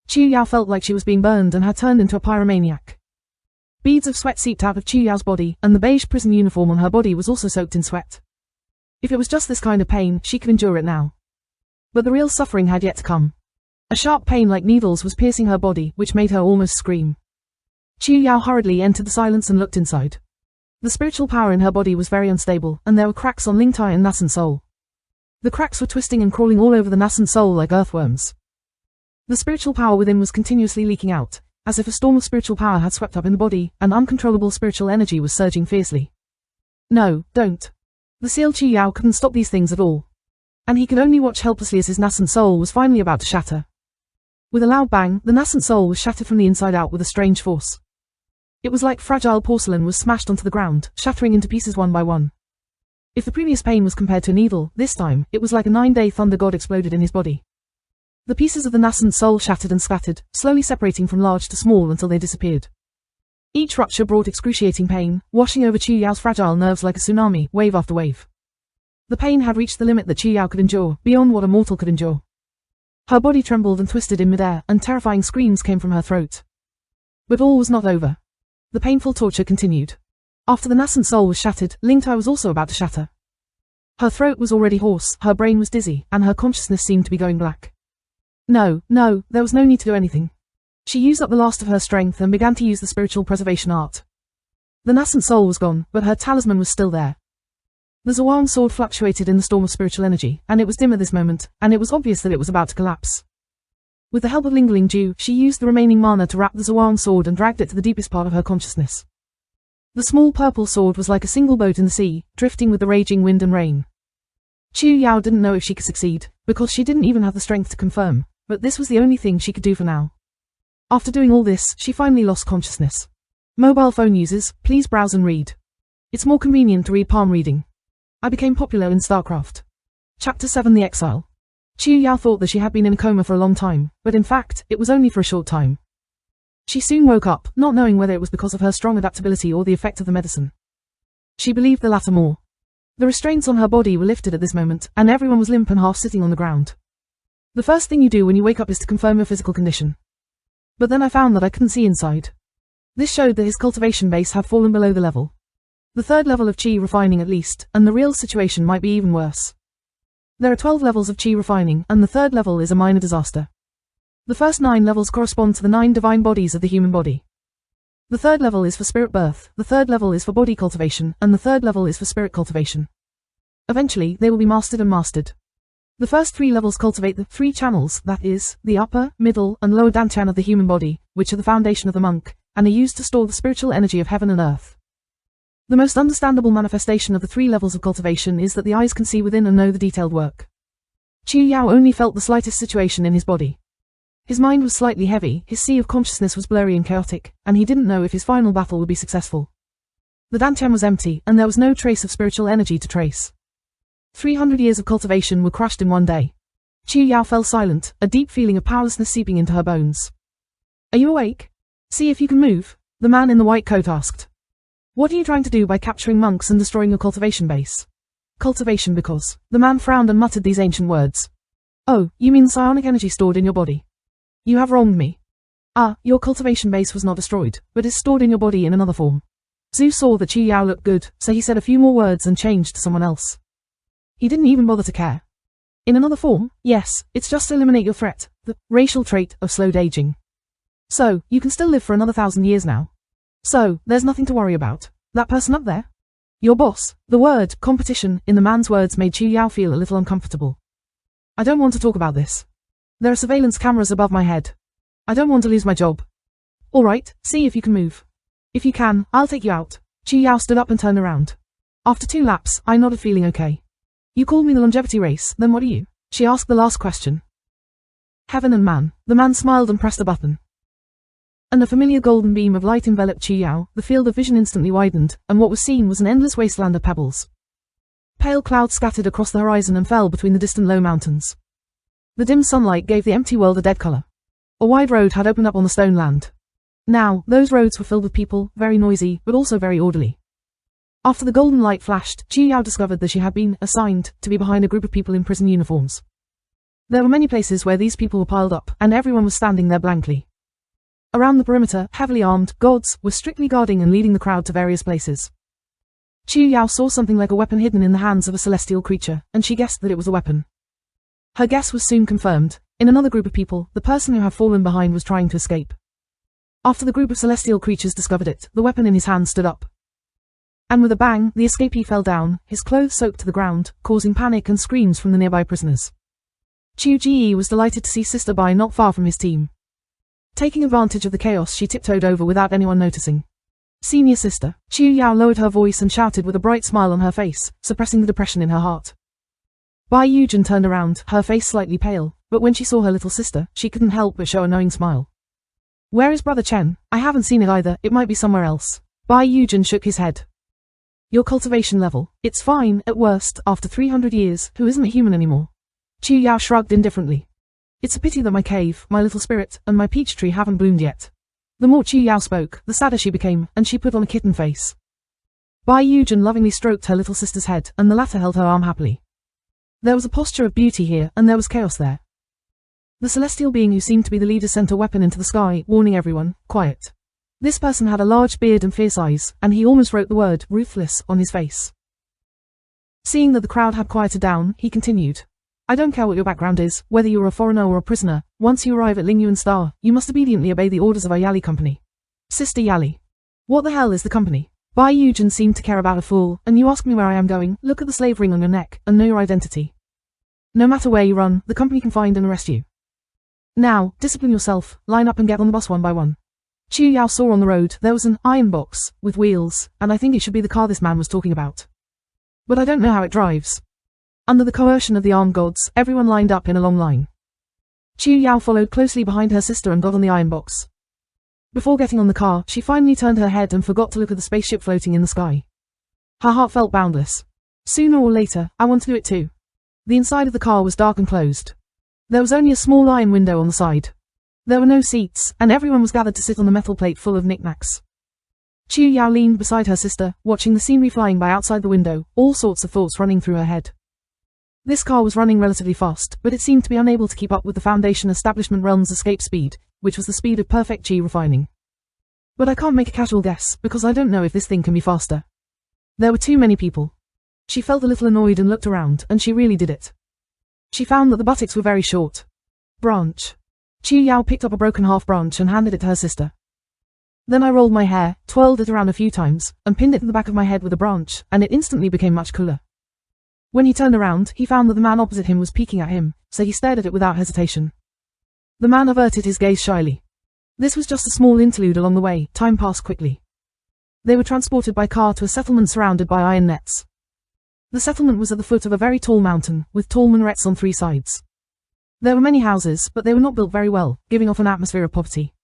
Chu Yao felt like she was being burned and had turned into a pyromaniac. Beads of sweat seeped out of Chu Yao's body, and the beige prison uniform on her body was also soaked in sweat. If it was just this kind of pain, she could endure it now. But the real suffering had yet to come. A sharp pain like needles was piercing her body, which made her almost scream. Chu Yao hurriedly entered the silence and looked inside. The spiritual power in her body was very unstable, and there were cracks on Ling Tai and nascent soul. The cracks were twisting and crawling all over the nascent soul like earthworms. The spiritual power within was continuously leaking out, as if a storm of spiritual power had swept up in the body, and uncontrollable spiritual energy was surging fiercely. No, don't. The seal Chu Yao couldn't stop these things at all. And he could only watch helplessly as his nascent soul was finally about to shatter. With a loud bang, the nascent soul was shattered from the inside out with a strange force. It was like fragile porcelain was smashed onto the ground, shattering into pieces one by one. If the previous pain was compared to a needle, this time, it was like a 9-day thunder god exploded in his body. The pieces of the nascent soul shattered and scattered, slowly separating from large to small until they disappeared. Each rupture brought excruciating pain, washing over Chu Yao's fragile nerves like a tsunami, wave after wave. The pain had reached the limit that Chu Yao could endure, beyond what a mortal could endure. Her body trembled and twisted in midair, and terrifying screams came from her throat. But all was not over. The painful torture continued. After the nascent soul was shattered, Ling Tai was also about to shatter. Her throat was already hoarse, her brain was dizzy, and her consciousness seemed to be going black. No, there was no need to do anything. She used up the last of her strength and began to use the spiritual preservation art. The nascent soul was gone, but her talisman was still there. The Yuanying sword fluctuated in the storm of spiritual energy, and it was dim at this moment, and it was obvious that it was about to collapse. With the help of Lingling Ju, she used the remaining mana to wrap the Yuanying sword and dragged it to the deepest part of her consciousness. The small purple sword was like a single boat in the sea, drifting with the raging wind and rain. Chu Yao didn't know if she could succeed, because she didn't even have the strength to confirm, but this was the only thing she could do for now. After doing all this, she finally lost consciousness. Mobile phone users, please browse and read. It's more convenient to read palm reading. I became popular in StarCraft. Chapter 7: The Exile. Chu Yao thought that she had been in a coma for a long time, but in fact, it was only for a short time. She soon woke up, not knowing whether it was because of her strong adaptability or the effect of the medicine. She believed the latter more. The restraints on her body were lifted at this moment, and everyone was limp and half sitting on the ground. The first thing you do when you wake up is to confirm your physical condition. But then I found that I couldn't see inside. This showed that his cultivation base had fallen below the level. The third level of chi refining at least, and the real situation might be even worse. There are 12 levels of chi refining, and the third level is a minor disaster. The first 9 levels correspond to the 9 divine bodies of the human body. The third level is for spirit birth, the third level is for body cultivation, and the third level is for spirit cultivation. Eventually, they will be mastered and mastered. The first 3 levels cultivate the 3 channels, that is, the upper, middle, and lower dantian of the human body, which are the foundation of the monk, and are used to store the spiritual energy of heaven and earth. The most understandable manifestation of the 3 levels of cultivation is that the eyes can see within and know the detailed work. Chu Yao only felt the slightest situation in his body. His mind was slightly heavy, his sea of consciousness was blurry and chaotic, and he didn't know if his final battle would be successful. The dantian was empty, and there was no trace of spiritual energy to trace. 300 years of cultivation were crushed in one day. Chu Yao fell silent, a deep feeling of powerlessness seeping into her bones. Are you awake? See if you can move, the man in the white coat asked. What are you trying to do by capturing monks and destroying your cultivation base? Cultivation because. The man frowned and muttered these ancient words. Oh, you mean the psionic energy stored in your body? You have wronged me. Ah, your cultivation base was not destroyed, but is stored in your body in another form. Zhu saw that Chu Yao looked good, so he said a few more words and changed to someone else. He didn't even bother to care. In another form? Yes, it's just to eliminate your threat, the racial trait of slowed aging. So, you can still live for another 1,000 years now. So, there's nothing to worry about. That person up there? Your boss. The word, competition, in the man's words made Chu Yao feel a little uncomfortable. I don't want to talk about this. There are surveillance cameras above my head. I don't want to lose my job. Alright, see if you can move. If you can, I'll take you out. Chu Yao stood up and turned around. After 2 laps, I nodded feeling okay. You called me the longevity race, then what are you? She asked the last question. Heaven and man. The man smiled and pressed a button. And a familiar golden beam of light enveloped Chu Yao, the field of vision instantly widened, and what was seen was an endless wasteland of pebbles. Pale clouds scattered across the horizon and fell between the distant low mountains. The dim sunlight gave the empty world a dead color. A wide road had opened up on the stone land. Now, those roads were filled with people, very noisy, but also very orderly. After the golden light flashed, Chu Yao discovered that she had been assigned to be behind a group of people in prison uniforms. There were many places where these people were piled up, and everyone was standing there blankly. Around the perimeter, heavily armed gods were strictly guarding and leading the crowd to various places. Chu Yao saw something like a weapon hidden in the hands of a celestial creature, and she guessed that it was a weapon. Her guess was soon confirmed. In another group of people, the person who had fallen behind was trying to escape. After the group of celestial creatures discovered it, the weapon in his hand stood up. And with a bang, the escapee fell down, his clothes soaked to the ground, causing panic and screams from the nearby prisoners. Chu Ji was delighted to see Sister Bai not far from his team. Taking advantage of the chaos, she tiptoed over without anyone noticing. Senior sister, Chu Yao lowered her voice and shouted with a bright smile on her face, suppressing the depression in her heart. Bai Yujin turned around, her face slightly pale, but when she saw her little sister, she couldn't help but show a knowing smile. Where is Brother Chen? I haven't seen it either, it might be somewhere else. Bai Yujin shook his head. Your cultivation level. It's fine, at worst, after 300 years, who isn't a human anymore? Chu Yao shrugged indifferently. It's a pity that my cave, my little spirit, and my peach tree haven't bloomed yet. The more Chu Yao spoke, the sadder she became, and she put on a kitten face. Bai Yujin lovingly stroked her little sister's head, and the latter held her arm happily. There was a posture of beauty here, and there was chaos there. The celestial being who seemed to be the leader sent a weapon into the sky, warning everyone, quiet. This person had a large beard and fierce eyes, and he almost wrote the word, ruthless, on his face. Seeing that the crowd had quieted down, he continued. I don't care what your background is, whether you are a foreigner or a prisoner, once you arrive at Lingyuan Star, you must obediently obey the orders of our Yali company. Sister Yali. What the hell is the company? Bai Yujin seemed to care about a fool, and you ask me where I am going, look at the slave ring on your neck, and know your identity. No matter where you run, the company can find and arrest you. Now, discipline yourself, line up and get on the bus one by one. Chu Yao saw on the road there was an iron box, with wheels, and I think it should be the car this man was talking about. But I don't know how it drives. Under the coercion of the armed gods, everyone lined up in a long line. Chu Yao followed closely behind her sister and got on the iron box. Before getting on the car, she finally turned her head and forgot to look at the spaceship floating in the sky. Her heart felt boundless. Sooner or later, I want to do it too. The inside of the car was dark and closed. There was only a small iron window on the side. There were no seats, and everyone was gathered to sit on the metal plate full of knickknacks. Chu Yao leaned beside her sister, watching the scenery flying by outside the window, all sorts of thoughts running through her head. This car was running relatively fast, but it seemed to be unable to keep up with the Foundation Establishment Realm's escape speed, which was the speed of perfect chi refining. But I can't make a casual guess, because I don't know if this thing can be faster. There were too many people. She felt a little annoyed and looked around, and she really did it. She found that the buttocks were very short. Branch. Chu Yao picked up a broken half branch and handed it to her sister. Then I rolled my hair, twirled it around a few times, and pinned it to the back of my head with a branch, and it instantly became much cooler. When he turned around, he found that the man opposite him was peeking at him, so he stared at it without hesitation. The man averted his gaze shyly. This was just a small interlude along the way, time passed quickly. They were transported by car to a settlement surrounded by iron nets. The settlement was at the foot of a very tall mountain, with tall minarets on three sides. There were many houses, but they were not built very well, giving off an atmosphere of poverty.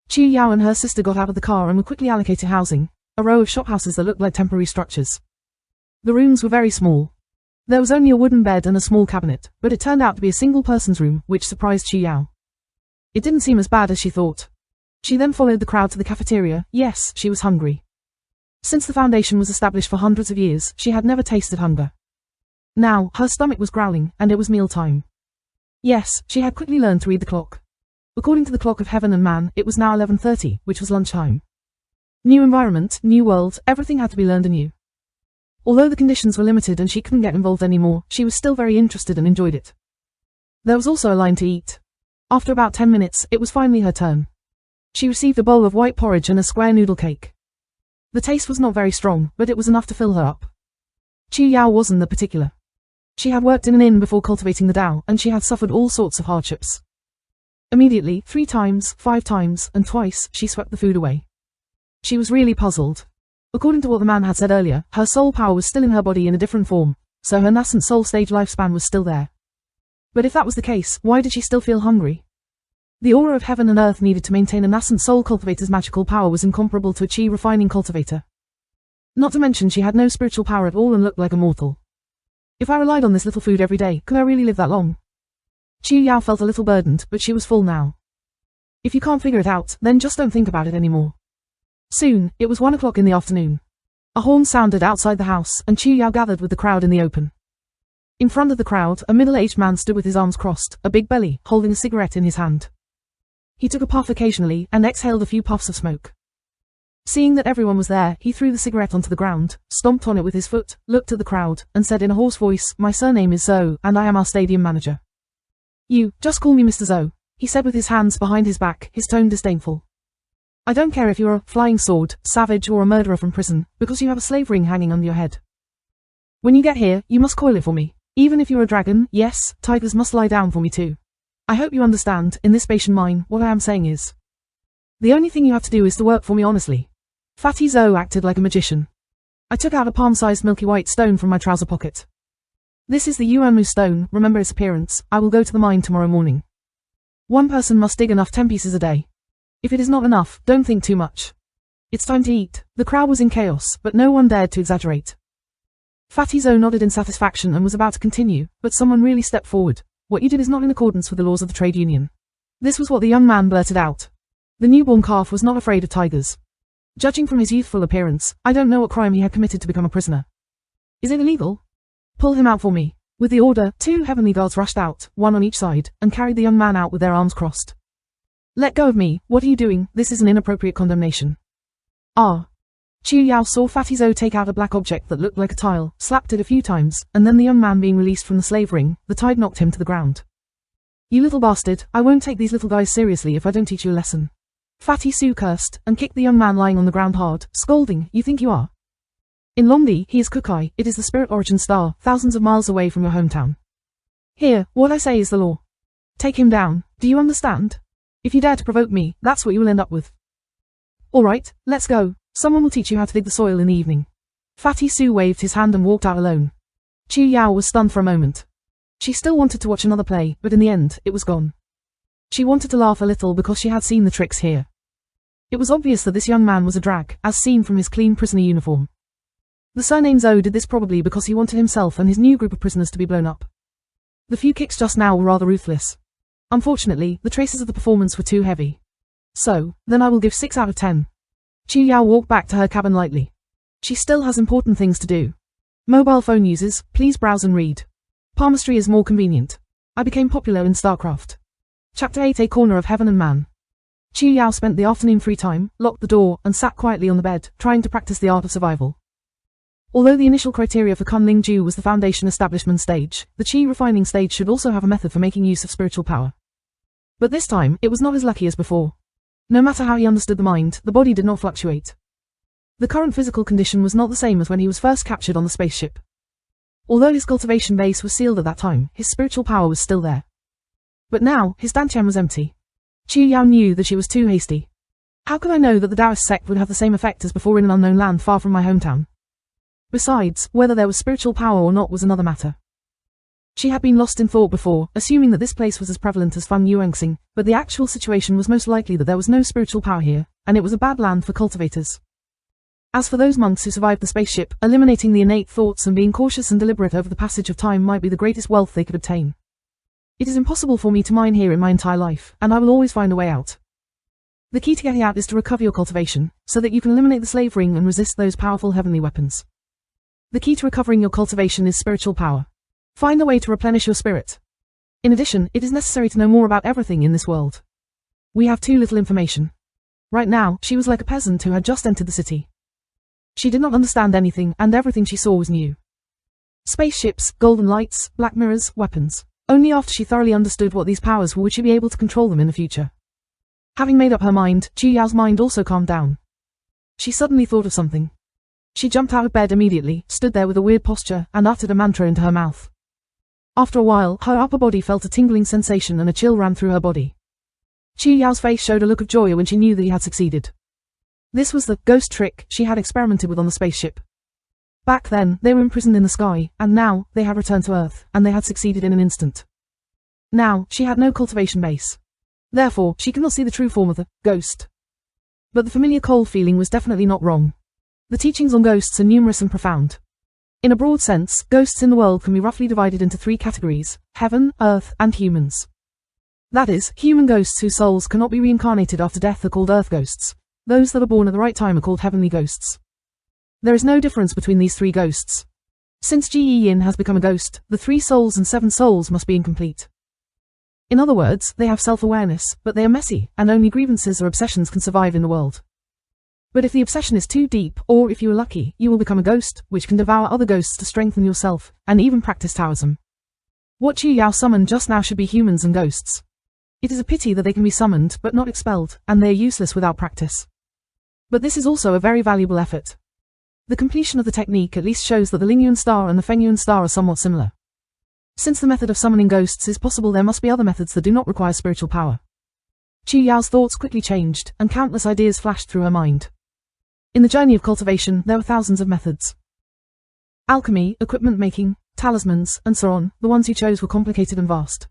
Chu Yao and her sister got out of the car and were quickly allocated housing, a row of shophouses that looked like temporary structures. The rooms were very small. There was only a wooden bed and a small cabinet, but it turned out to be a single person's room, which surprised Chu Yao. It didn't seem as bad as she thought. She then followed the crowd to the cafeteria. Yes, she was hungry. Since the Foundation was established for hundreds of years, she had never tasted hunger. Now, her stomach was growling, and it was mealtime. Yes, she had quickly learned to read the clock. According to the clock of heaven and man, it was now 11:30, which was lunchtime. New environment, new world, everything had to be learned anew. Although the conditions were limited and she couldn't get involved anymore, she was still very interested and enjoyed it. There was also a line to eat. After about 10 minutes, it was finally her turn. She received a bowl of white porridge and a square noodle cake. The taste was not very strong, but it was enough to fill her up. Chu Yao wasn't the particular. She had worked in an inn before cultivating the Tao, and she had suffered all sorts of hardships. Immediately, 3 times, 5 times, and twice, she swept the food away. She was really puzzled. According to what the man had said earlier, her soul power was still in her body in a different form, so her nascent soul stage lifespan was still there. But if that was the case, why did she still feel hungry? The aura of heaven and earth needed to maintain a nascent soul cultivator's magical power was incomparable to a chi refining cultivator. Not to mention she had no spiritual power at all and looked like a mortal. If I relied on this little food every day, could I really live that long? Chu Yao felt a little burdened, but she was full now. If you can't figure it out, then just don't think about it anymore. Soon, it was 1 o'clock in the afternoon. A horn sounded outside the house, and Chu Yao gathered with the crowd in the open. In front of the crowd, a middle-aged man stood with his arms crossed, a big belly, holding a cigarette in his hand. He took a puff occasionally and exhaled a few puffs of smoke. Seeing that everyone was there, he threw the cigarette onto the ground, stomped on it with his foot, looked at the crowd, and said in a hoarse voice, "My surname is Zhou, and I am our stadium manager. You, just call me Mr. Zhou," he said with his hands behind his back, his tone disdainful. "I don't care if you're a flying sword, savage or a murderer from prison, because you have a slave ring hanging under your head. When you get here, you must coil it for me. Even if you're a dragon, yes, tigers must lie down for me too. I hope you understand, in this Spacian mine, what I am saying is. The only thing you have to do is to work for me honestly." Fatty Zhou acted like a magician. I took out a palm-sized milky white stone from my trouser pocket. "This is the Yuanying stone, remember its appearance. I will go to the mine tomorrow morning. One person must dig enough 10 pieces a day. If it is not enough, don't think too much. It's time to eat." The crowd was in chaos, but no one dared to exaggerate. Fatty Zhou nodded in satisfaction and was about to continue, but someone really stepped forward. "What you did is not in accordance with the laws of the trade union." This was what the young man blurted out. The newborn calf was not afraid of tigers. Judging from his youthful appearance, I don't know what crime he had committed to become a prisoner. "Is it illegal? Pull him out for me." With the order, 2 heavenly guards rushed out, 1 on each side, and carried the young man out with their arms crossed. "Let go of me, what are you doing? This is an inappropriate condemnation." "Ah." Chu Yao saw Fatty Zhou take out a black object that looked like a tile, slapped it a few times, and then the young man being released from the slave ring, the tide knocked him to the ground. "You little bastard, I won't take these little guys seriously if I don't teach you a lesson." Fatty Su cursed, and kicked the young man lying on the ground hard, scolding, "You think you are? In Longdi, he is Kukai, it is the spirit origin star, thousands of miles away from your hometown. Here, what I say is the law. Take him down, do you understand? If you dare to provoke me, that's what you will end up with." "Alright, let's go. Someone will teach you how to dig the soil in the evening." Fatty Su waved his hand and walked out alone. Chu Yao was stunned for a moment. She still wanted to watch another play, but in the end, it was gone. She wanted to laugh a little because she had seen the tricks here. It was obvious that this young man was a drag, as seen from his clean prisoner uniform. The surname Zhou did this probably because he wanted himself and his new group of prisoners to be blown up. The few kicks just now were rather ruthless. Unfortunately, the traces of the performance were too heavy. So, then I will give 6 out of 10. Chu Yao walked back to her cabin lightly. She still has important things to do. Mobile phone users, please browse and read. Palmistry is more convenient. I became popular in StarCraft. Chapter 8: A Corner of Heaven and Man. Chu Yao spent the afternoon free time, locked the door, and sat quietly on the bed, trying to practice the art of survival. Although the initial criteria for Kunling Ju was the foundation establishment stage, the Qi refining stage should also have a method for making use of spiritual power. But this time, it was not as lucky as before. No matter how he understood the mind, the body did not fluctuate. The current physical condition was not the same as when he was first captured on the spaceship. Although his cultivation base was sealed at that time, his spiritual power was still there. But now, his dantian was empty. Chu Yao knew that she was too hasty. How could I know that the Taoist sect would have the same effect as before in an unknown land far from my hometown? Besides, whether there was spiritual power or not was another matter. She had been lost in thought before, assuming that this place was as prevalent as Feng Yuanxing, but the actual situation was most likely that there was no spiritual power here, and it was a bad land for cultivators. As for those monks who survived the spaceship, eliminating the innate thoughts and being cautious and deliberate over the passage of time might be the greatest wealth they could obtain. It is impossible for me to mine here in my entire life, and I will always find a way out. The key to getting out is to recover your cultivation, so that you can eliminate the slave ring and resist those powerful heavenly weapons. The key to recovering your cultivation is spiritual power. Find a way to replenish your spirit. In addition, it is necessary to know more about everything in this world. We have too little information. Right now, she was like a peasant who had just entered the city. She did not understand anything, and everything she saw was new. Spaceships, golden lights, black mirrors, weapons. Only after she thoroughly understood what these powers were would she be able to control them in the future. Having made up her mind, Chu Yao's mind also calmed down. She suddenly thought of something. She jumped out of bed immediately, stood there with a weird posture, and uttered a mantra into her mouth. After a while, her upper body felt a tingling sensation and a chill ran through her body. Chu Yao's face showed a look of joy when she knew that he had succeeded. This was the ghost trick she had experimented with on the spaceship. Back then, they were imprisoned in the sky, and now, they had returned to Earth, and they had succeeded in an instant. Now, she had no cultivation base. Therefore, she could not see the true form of the ghost. But the familiar cold feeling was definitely not wrong. The teachings on ghosts are numerous and profound. In a broad sense, ghosts in the world can be roughly divided into 3 categories: heaven, earth, and humans. That is, human ghosts whose souls cannot be reincarnated after death are called earth ghosts. Those that are born at the right time are called heavenly ghosts. There is no difference between these three ghosts. Since Ji Yin has become a ghost, the 3 souls and 7 souls must be incomplete. In other words, they have self-awareness, but they are messy, and only grievances or obsessions can survive in the world. But if the obsession is too deep, or if you are lucky, you will become a ghost, which can devour other ghosts to strengthen yourself, and even practice Taoism. What Chu Yao summoned just now should be humans and ghosts. It is a pity that they can be summoned, but not expelled, and they are useless without practice. But this is also a very valuable effort. The completion of the technique at least shows that the Lingyuan star and the Fengyuan star are somewhat similar. Since the method of summoning ghosts is possible, there must be other methods that do not require spiritual power. Chu Yao's thoughts quickly changed, and countless ideas flashed through her mind. In the journey of cultivation, there were thousands of methods. Alchemy, equipment making, talismans, and so on. The ones he chose were complicated and vast.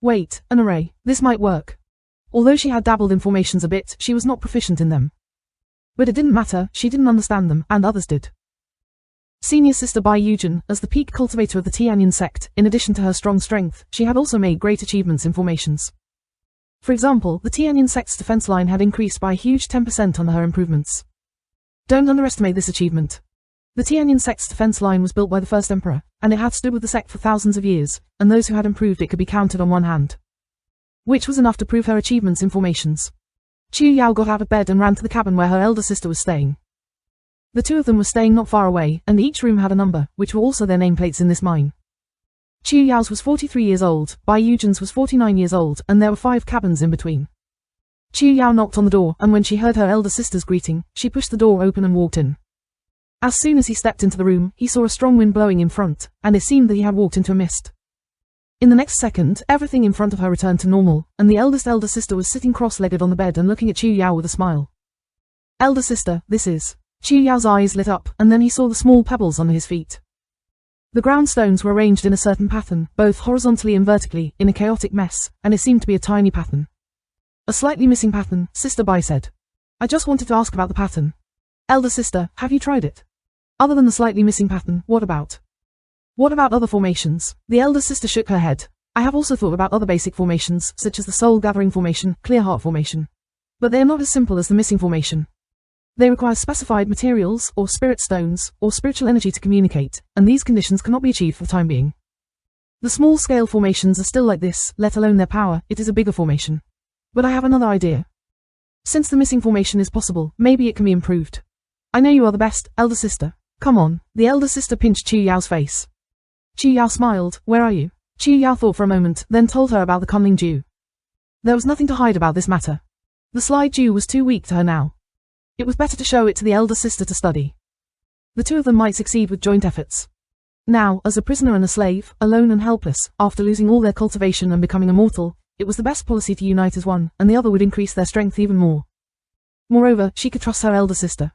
Wait, an array. This might work. Although she had dabbled in formations a bit, she was not proficient in them. But it didn't matter, she didn't understand them, and others did. Senior Sister Bai Yujin, as the peak cultivator of the Tianyin sect, in addition to her strong strength, she had also made great achievements in formations. For example, the Tianyin sect's defense line had increased by a huge 10% under her improvements. Don't underestimate this achievement. The Tianyin sect's defense line was built by the first emperor, and it had stood with the sect for thousands of years, and those who had improved it could be counted on one hand. Which was enough to prove her achievements in formations. Chu Yao got out of bed and ran to the cabin where her elder sister was staying. The two of them were staying not far away, and each room had a number, which were also their nameplates in this mine. Chu Yao's was 43 years old, Bai Yujin's was 49 years old, and there were 5 cabins in between. Chu Yao knocked on the door, and when she heard her elder sister's greeting, she pushed the door open and walked in. As soon as he stepped into the room, he saw a strong wind blowing in front, and it seemed that he had walked into a mist. In the next second, everything in front of her returned to normal, and the eldest elder sister was sitting cross-legged on the bed and looking at Chu Yao with a smile. Elder sister, this is. Chu Yao's eyes lit up, and then he saw the small pebbles under his feet. The ground stones were arranged in a certain pattern, both horizontally and vertically, in a chaotic mess, and it seemed to be a tiny pattern. A slightly missing pattern, Sister Bai said. I just wanted to ask about the pattern. Elder sister, have you tried it? Other than the slightly missing pattern, what about? What about other formations? The elder sister shook her head. I have also thought about other basic formations, such as the soul gathering formation, clear heart formation. But they are not as simple as the missing formation. They require specified materials, or spirit stones, or spiritual energy to communicate, and these conditions cannot be achieved for the time being. The small-scale formations are still like this, let alone their power, it is a bigger formation. But I have another idea. Since the missing formation is possible, maybe it can be improved. I know you are the best, elder sister. Come on. The elder sister pinched Chu Yao's face. Chu Yao smiled. Where are you? Chu Yao thought for a moment, then told her about the Kunling Jew. There was nothing to hide about this matter. The sly Jew was too weak to her now. It was better to show it to the elder sister to study. The two of them might succeed with joint efforts. Now, as a prisoner and a slave, alone and helpless, after losing all their cultivation and becoming immortal, it was the best policy to unite as one, and the other would increase their strength even more. Moreover, she could trust her elder sister.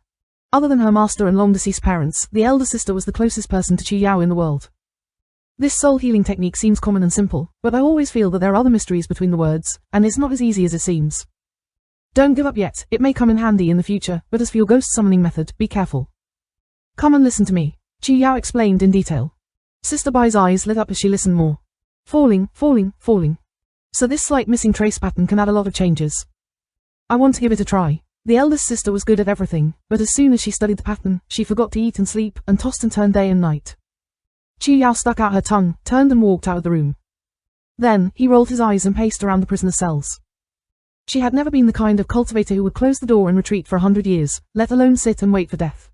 Other than her master and long-deceased parents, the elder sister was the closest person to Chu Yao in the world. This soul healing technique seems common and simple, but I always feel that there are other mysteries between the words, and it's not as easy as it seems. Don't give up yet, it may come in handy in the future, but as for your ghost summoning method, be careful. Come and listen to me, Chu Yao explained in detail. Sister Bai's eyes lit up as she listened more. Falling, falling, falling. So this slight missing trace pattern can add a lot of changes. I want to give it a try. The eldest sister was good at everything, but as soon as she studied the pattern, she forgot to eat and sleep, and tossed and turned day and night. Chu Yao stuck out her tongue, turned and walked out of the room. Then, he rolled his eyes and paced around the prisoner's cells. She had never been the kind of cultivator who would close the door and retreat for 100 years, let alone sit and wait for death.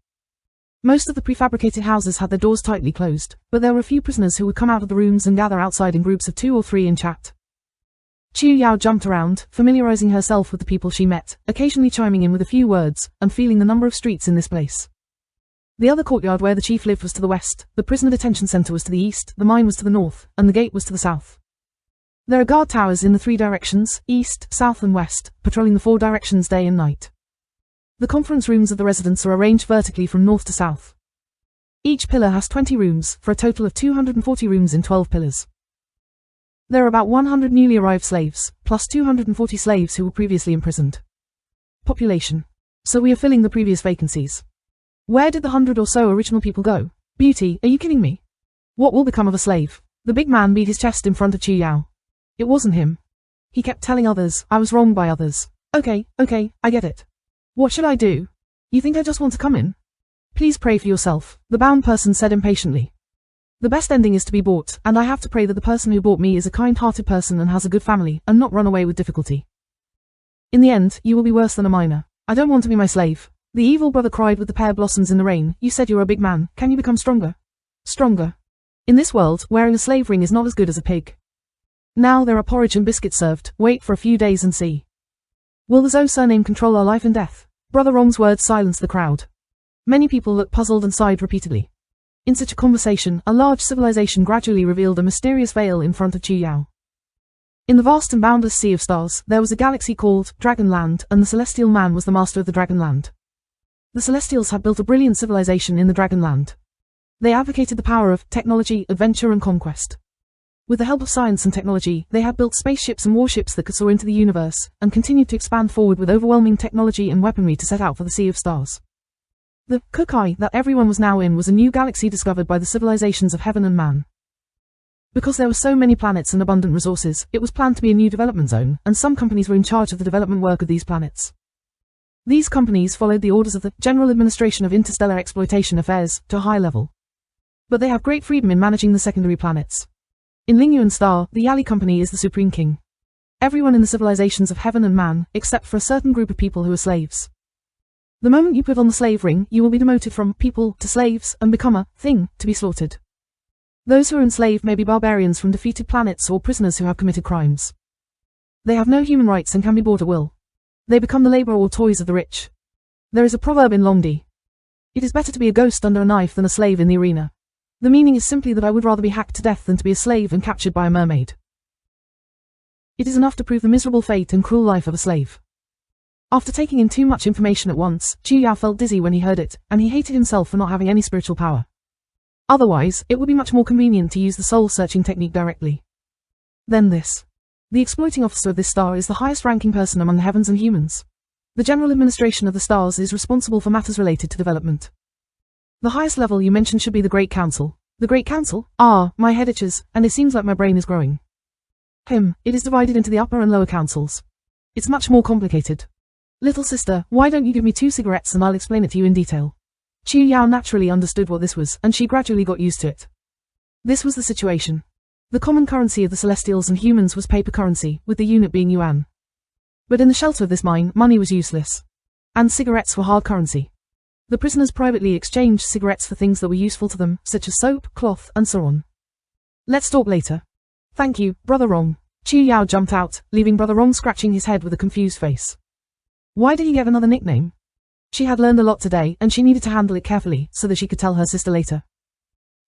Most of the prefabricated houses had their doors tightly closed, but there were a few prisoners who would come out of the rooms and gather outside in groups of 2 or 3 and chat. Chu Yao jumped around, familiarizing herself with the people she met, occasionally chiming in with a few words, and feeling the number of streets in this place. The other courtyard where the chief lived was to the west, the prisoner detention center was to the east, the mine was to the north, and the gate was to the south. There are guard towers in the 3 directions, east, south and west, patrolling the 4 directions day and night. The conference rooms of the residents are arranged vertically from north to south. Each pillar has 20 rooms, for a total of 240 rooms in 12 pillars. There are about 100 newly arrived slaves, plus 240 slaves who were previously imprisoned. Population. So we are filling the previous vacancies. Where did the 100 or so original people go? Beauty, are you kidding me? What will become of a slave? The big man beat his chest in front of Chu Yao. It wasn't him. He kept telling others, I was wronged by others. Okay, I get it. What should I do? You think I just want to come in? Please pray for yourself, the bound person said impatiently. The best ending is to be bought, and I have to pray that the person who bought me is a kind-hearted person and has a good family, and not run away with difficulty. In the end, you will be worse than a minor. I don't want to be my slave. The evil brother cried with the pear blossoms in the rain. You said you're a big man. Can you become stronger? Stronger. In this world, wearing a slave ring is not as good as a pig. Now there are porridge and biscuits served. Wait for a few days and see. Will the Zhou surname control our life and death? Brother Rong's words silenced the crowd. Many people looked puzzled and sighed repeatedly. In such a conversation, a large civilization gradually revealed a mysterious veil in front of Chu Yao. In the vast and boundless sea of stars, there was a galaxy called Dragonland, and the Celestial Man was the master of the Dragonland. The Celestials had built a brilliant civilization in the Dragonland. They advocated the power of technology, adventure and conquest. With the help of science and technology, they had built spaceships and warships that could soar into the universe, and continued to expand forward with overwhelming technology and weaponry to set out for the Sea of Stars. The Kukai that everyone was now in was a new galaxy discovered by the civilizations of heaven and man. Because there were so many planets and abundant resources, it was planned to be a new development zone, and some companies were in charge of the development work of these planets. These companies followed the orders of the General Administration of Interstellar Exploitation Affairs to a high level. But they have great freedom in managing the secondary planets. In Lingyuan Star, the Yali Company is the supreme king. Everyone in the civilizations of heaven and man, except for a certain group of people who are slaves. The moment you put on the slave ring, you will be demoted from people to slaves and become a thing to be slaughtered. Those who are enslaved may be barbarians from defeated planets or prisoners who have committed crimes. They have no human rights and can be bought at will. They become the labor or toys of the rich. There is a proverb in Longdi. It is better to be a ghost under a knife than a slave in the arena. The meaning is simply that I would rather be hacked to death than to be a slave and captured by a mermaid. It is enough to prove the miserable fate and cruel life of a slave. After taking in too much information at once, Chu Yao felt dizzy when he heard it, and he hated himself for not having any spiritual power. Otherwise, it would be much more convenient to use the soul-searching technique directly. Then this. The exploiting officer of this star is the highest-ranking person among the heavens and humans. The general administration of the stars is responsible for matters related to development. The highest level you mentioned should be the Great Council. The Great Council? Ah, my head itches, and it seems like my brain is growing. It is divided into the upper and lower councils. It's much more complicated. Little sister, why don't you give me 2 cigarettes and I'll explain it to you in detail. Chu Yao naturally understood what this was, and she gradually got used to it. This was the situation. The common currency of the Celestials and humans was paper currency, with the unit being yuan. But in the shelter of this mine, money was useless. And cigarettes were hard currency. The prisoners privately exchanged cigarettes for things that were useful to them, such as soap, cloth, and so on. Let's talk later. Thank you, Brother Rong. Chu Yao jumped out, leaving Brother Rong scratching his head with a confused face. Why did he get another nickname? She had learned a lot today, and she needed to handle it carefully, so that she could tell her sister later.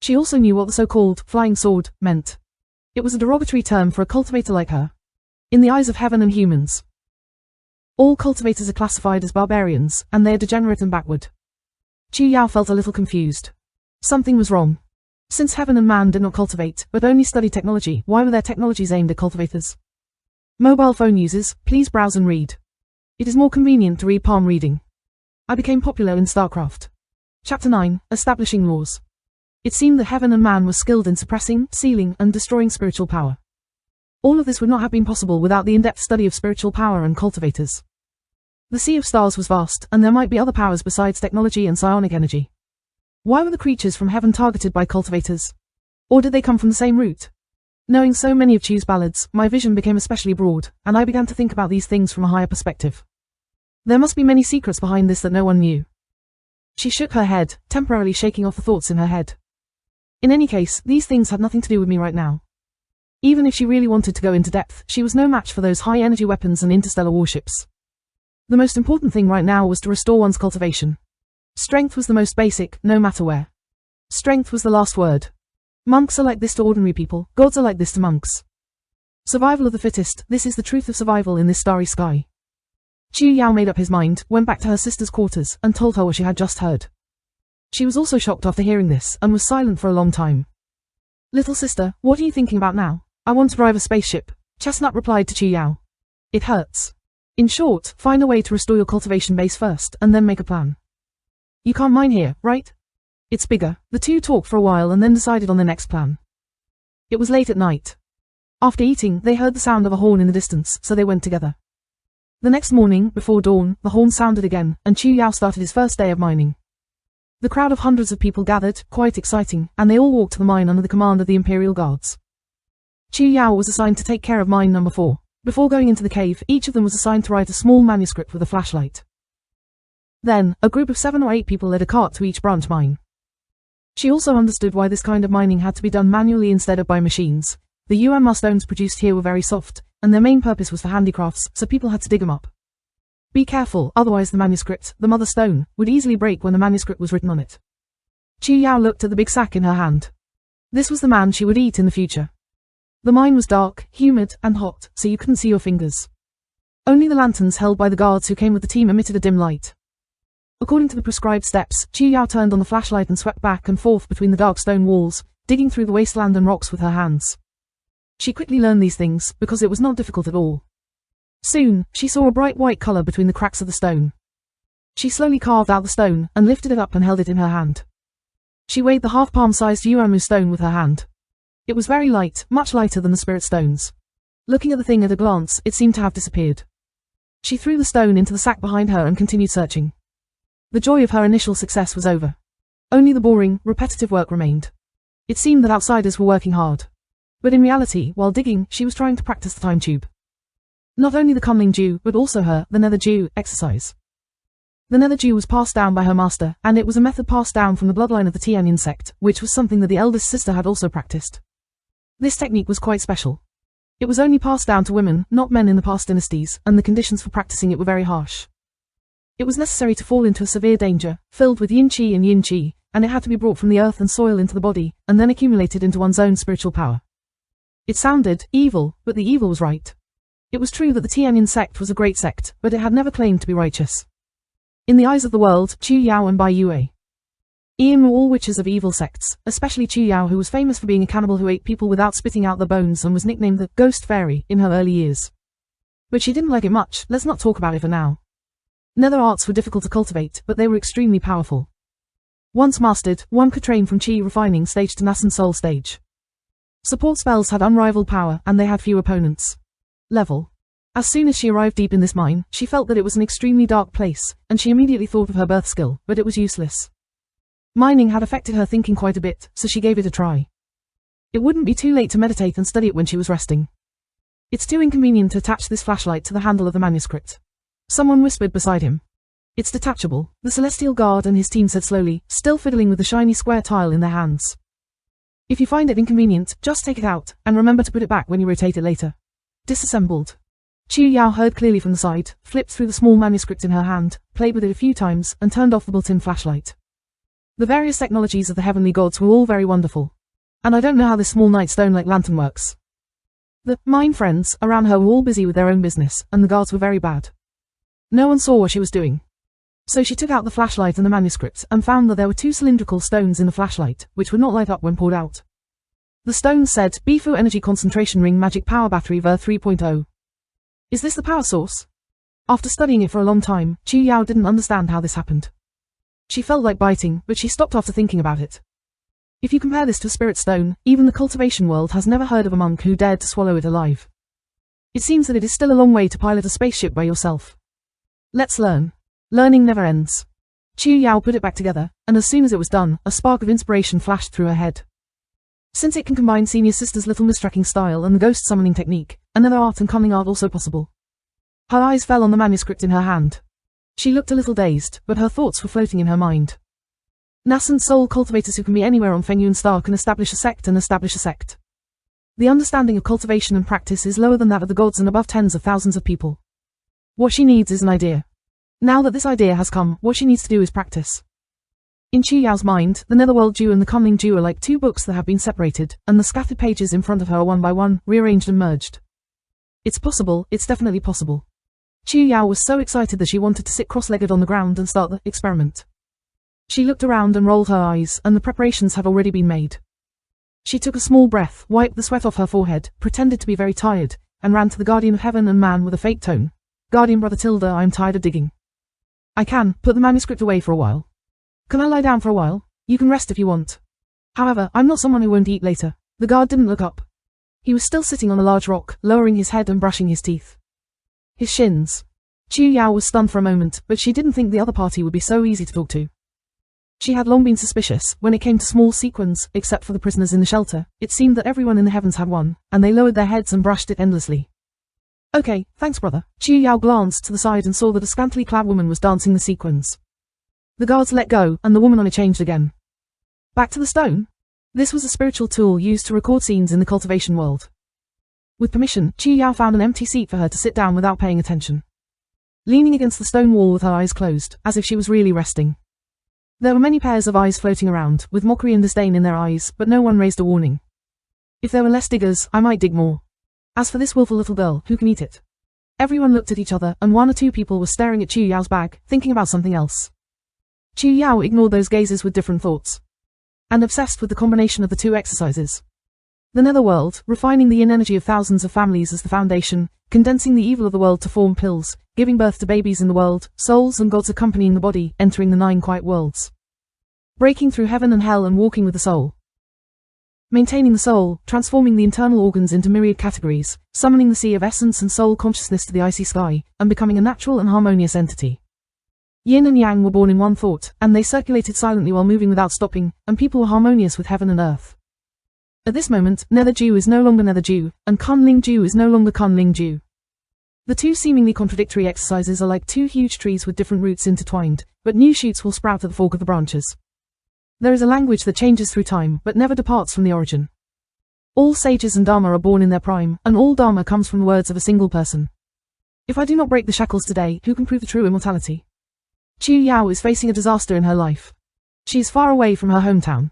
She also knew what the so-called flying sword meant. It was a derogatory term for a cultivator like her. In the eyes of heaven and humans. All cultivators are classified as barbarians, and they are degenerate and backward. Chu Yao felt a little confused. Something was wrong. Since heaven and man did not cultivate, but only study technology, why were their technologies aimed at cultivators? Mobile phone users, please browse and read. It is more convenient to read palm reading. I became popular in StarCraft. Chapter 9, Establishing Laws. It seemed that heaven and man were skilled in suppressing, sealing, and destroying spiritual power. All of this would not have been possible without the in-depth study of spiritual power and cultivators. The Sea of Stars was vast, and there might be other powers besides technology and psionic energy. Why were the creatures from heaven targeted by cultivators? Or did they come from the same root? Knowing so many of Chu's ballads, my vision became especially broad, and I began to think about these things from a higher perspective. There must be many secrets behind this that no one knew. She shook her head, temporarily shaking off the thoughts in her head. In any case, these things had nothing to do with me right now. Even if she really wanted to go into depth, she was no match for those high-energy weapons and interstellar warships. The most important thing right now was to restore one's cultivation. Strength was the most basic, no matter where. Strength was the last word. Monks are like this to ordinary people, gods are like this to monks. Survival of the fittest, this is the truth of survival in this starry sky. Chu Yao made up his mind, went back to her sister's quarters, and told her what she had just heard. She was also shocked after hearing this, and was silent for a long time. Little sister, what are you thinking about now? I want to drive a spaceship, Chestnut replied to Chu Yao. It hurts. In short, find a way to restore your cultivation base first, and then make a plan. You can't mine here, right? It's bigger. The two talked for a while and then decided on the next plan. It was late at night. After eating, they heard the sound of a horn in the distance, so they went together. The next morning, before dawn, the horn sounded again, and Chu Yao started his first day of mining. The crowd of hundreds of people gathered, quite exciting, and they all walked to the mine under the command of the Imperial Guards. Chu Yao was assigned to take care of mine number 4. Before going into the cave, each of them was assigned to write a small manuscript with a flashlight. Then, a group of 7 or 8 people led a cart to each branch mine. She also understood why this kind of mining had to be done manually instead of by machines. The Yuanying stones produced here were very soft, and their main purpose was for handicrafts, so people had to dig them up. Be careful, otherwise the manuscript, the mother stone, would easily break when the manuscript was written on it. Chu Yao looked at the big sack in her hand. This was the man she would eat in the future. The mine was dark, humid, and hot, so you couldn't see your fingers. Only the lanterns held by the guards who came with the team emitted a dim light. According to the prescribed steps, Chu Yao turned on the flashlight and swept back and forth between the dark stone walls, digging through the wasteland and rocks with her hands. She quickly learned these things, because it was not difficult at all. Soon, she saw a bright white color between the cracks of the stone. She slowly carved out the stone, and lifted it up and held it in her hand. She weighed the half-palm-sized Yuanying stone with her hand. It was very light, much lighter than the spirit stones. Looking at the thing at a glance, it seemed to have disappeared. She threw the stone into the sack behind her and continued searching. The joy of her initial success was over. Only the boring, repetitive work remained. It seemed that outsiders were working hard. But in reality, while digging, she was trying to practice the time tube. Not only the coming Jew, but also her, the Nether Jew, exercise. The Nether Jew was passed down by her master, and it was a method passed down from the bloodline of the Yuanying sect, which was something that the eldest sister had also practiced. This technique was quite special. It was only passed down to women, not men in the past dynasties, and the conditions for practicing it were very harsh. It was necessary to fall into a severe danger, filled with yin qi and yin qi, and it had to be brought from the earth and soil into the body, and then accumulated into one's own spiritual power. It sounded evil, but the evil was right. It was true that the Yuanying sect was a great sect, but it had never claimed to be righteous. In the eyes of the world, Chu Yao and Bai Yue Ian were all witches of evil sects, especially Chu Yao, who was famous for being a cannibal who ate people without spitting out their bones and was nicknamed the Ghost Fairy in her early years. But she didn't like it much, let's not talk about it for now. Nether arts were difficult to cultivate, but they were extremely powerful. Once mastered, one could train from Chi refining stage to nascent soul stage. Support spells had unrivaled power, and they had few opponents. Level. As soon as she arrived deep in this mine, she felt that it was an extremely dark place, and she immediately thought of her birth skill, but it was useless. Mining had affected her thinking quite a bit, so she gave it a try. It wouldn't be too late to meditate and study it when she was resting. It's too inconvenient to attach this flashlight to the handle of the manuscript. Someone whispered beside him. It's detachable, the Celestial Guard and his team said slowly, still fiddling with the shiny square tile in their hands. If you find it inconvenient, just take it out, and remember to put it back when you rotate it later. Disassembled. Chu Yao heard clearly from the side, flipped through the small manuscript in her hand, played with it a few times, and turned off the built-in flashlight. The various technologies of the heavenly gods were all very wonderful. And I don't know how this small night stone-like lantern works. The mine friends around her were all busy with their own business, and the guards were very bad. No one saw what she was doing. So she took out the flashlight and the manuscript, and found that there were 2 cylindrical stones in the flashlight, which would not light up when poured out. The stones said, Bifu Energy Concentration Ring Magic Power Battery Ver 3.0. Is this the power source? After studying it for a long time, Chu Yao didn't understand how this happened. She felt like biting, but she stopped after thinking about it. If you compare this to a spirit stone, even the cultivation world has never heard of a monk who dared to swallow it alive. It seems that it is still a long way to pilot a spaceship by yourself. Let's learn. Learning never ends. Chu Yao put it back together, and as soon as it was done, a spark of inspiration flashed through her head. Since it can combine Senior Sister's little mistracking style and the ghost summoning technique, another art and cunning art also possible. Her eyes fell on the manuscript in her hand. She looked a little dazed, but her thoughts were floating in her mind. Nascent soul cultivators who can be anywhere on Fengyun Star can establish a sect and establish a sect. The understanding of cultivation and practice is lower than that of the gods and above tens of thousands of people. What she needs is an idea. Now that this idea has come, what she needs to do is practice. In Chu Yao's mind, the Netherworld Jew and the Coming Jew are like 2 books that have been separated, and the scattered pages in front of her are one by one, rearranged and merged. It's possible, it's definitely possible. Chu Yao was so excited that she wanted to sit cross-legged on the ground and start the experiment. She looked around and rolled her eyes, and the preparations had already been made. She took a small breath, wiped the sweat off her forehead, pretended to be very tired, and ran to the guardian of heaven and man with a fake tone. Guardian Brother Tilda, I'm tired of digging. I can put the manuscript away for a while. Can I lie down for a while? You can rest if you want. However, I'm not someone who won't eat later. The guard didn't look up. He was still sitting on a large rock, lowering his head and brushing his teeth. His shins. Chu Yao was stunned for a moment, but she didn't think the other party would be so easy to talk to. She had long been suspicious when it came to small sequins, except for the prisoners in the shelter. It seemed that everyone in the heavens had one, and they lowered their heads and brushed it endlessly. Okay, thanks brother. Chu Yao glanced to the side and saw that a scantily clad woman was dancing the sequins. The guards let go, and the woman on it changed again. Back to the stone? This was a spiritual tool used to record scenes in the cultivation world. With permission, Chu Yao found an empty seat for her to sit down without paying attention. Leaning against the stone wall with her eyes closed, as if she was really resting. There were many pairs of eyes floating around, with mockery and disdain in their eyes, but no one raised a warning. If there were less diggers, I might dig more. As for this willful little girl, who can eat it? Everyone looked at each other, and one or two people were staring at Chu Yao's bag, thinking about something else. Chu Yao ignored those gazes with different thoughts. And obsessed with the combination of the two exercises. The netherworld, refining the yin energy of thousands of families as the foundation, condensing the evil of the world to form pills, giving birth to babies in the world, souls and gods accompanying the body, entering the 9 quiet worlds. Breaking through heaven and hell and walking with the soul. Maintaining the soul, transforming the internal organs into myriad categories, summoning the sea of essence and soul consciousness to the icy sky, and becoming a natural and harmonious entity. Yin and yang were born in one thought, and they circulated silently while moving without stopping, and people were harmonious with heaven and earth. At this moment, Nether Jew is no longer Nether Jew, and Kunling Jew is no longer Kunling Jew. The two seemingly contradictory exercises are like two huge trees with different roots intertwined, but new shoots will sprout at the fork of the branches. There is a language that changes through time, but never departs from the origin. All sages and Dharma are born in their prime, and all Dharma comes from the words of a single person. If I do not break the shackles today, who can prove the true immortality? Chu Yao is facing a disaster in her life. She is far away from her hometown.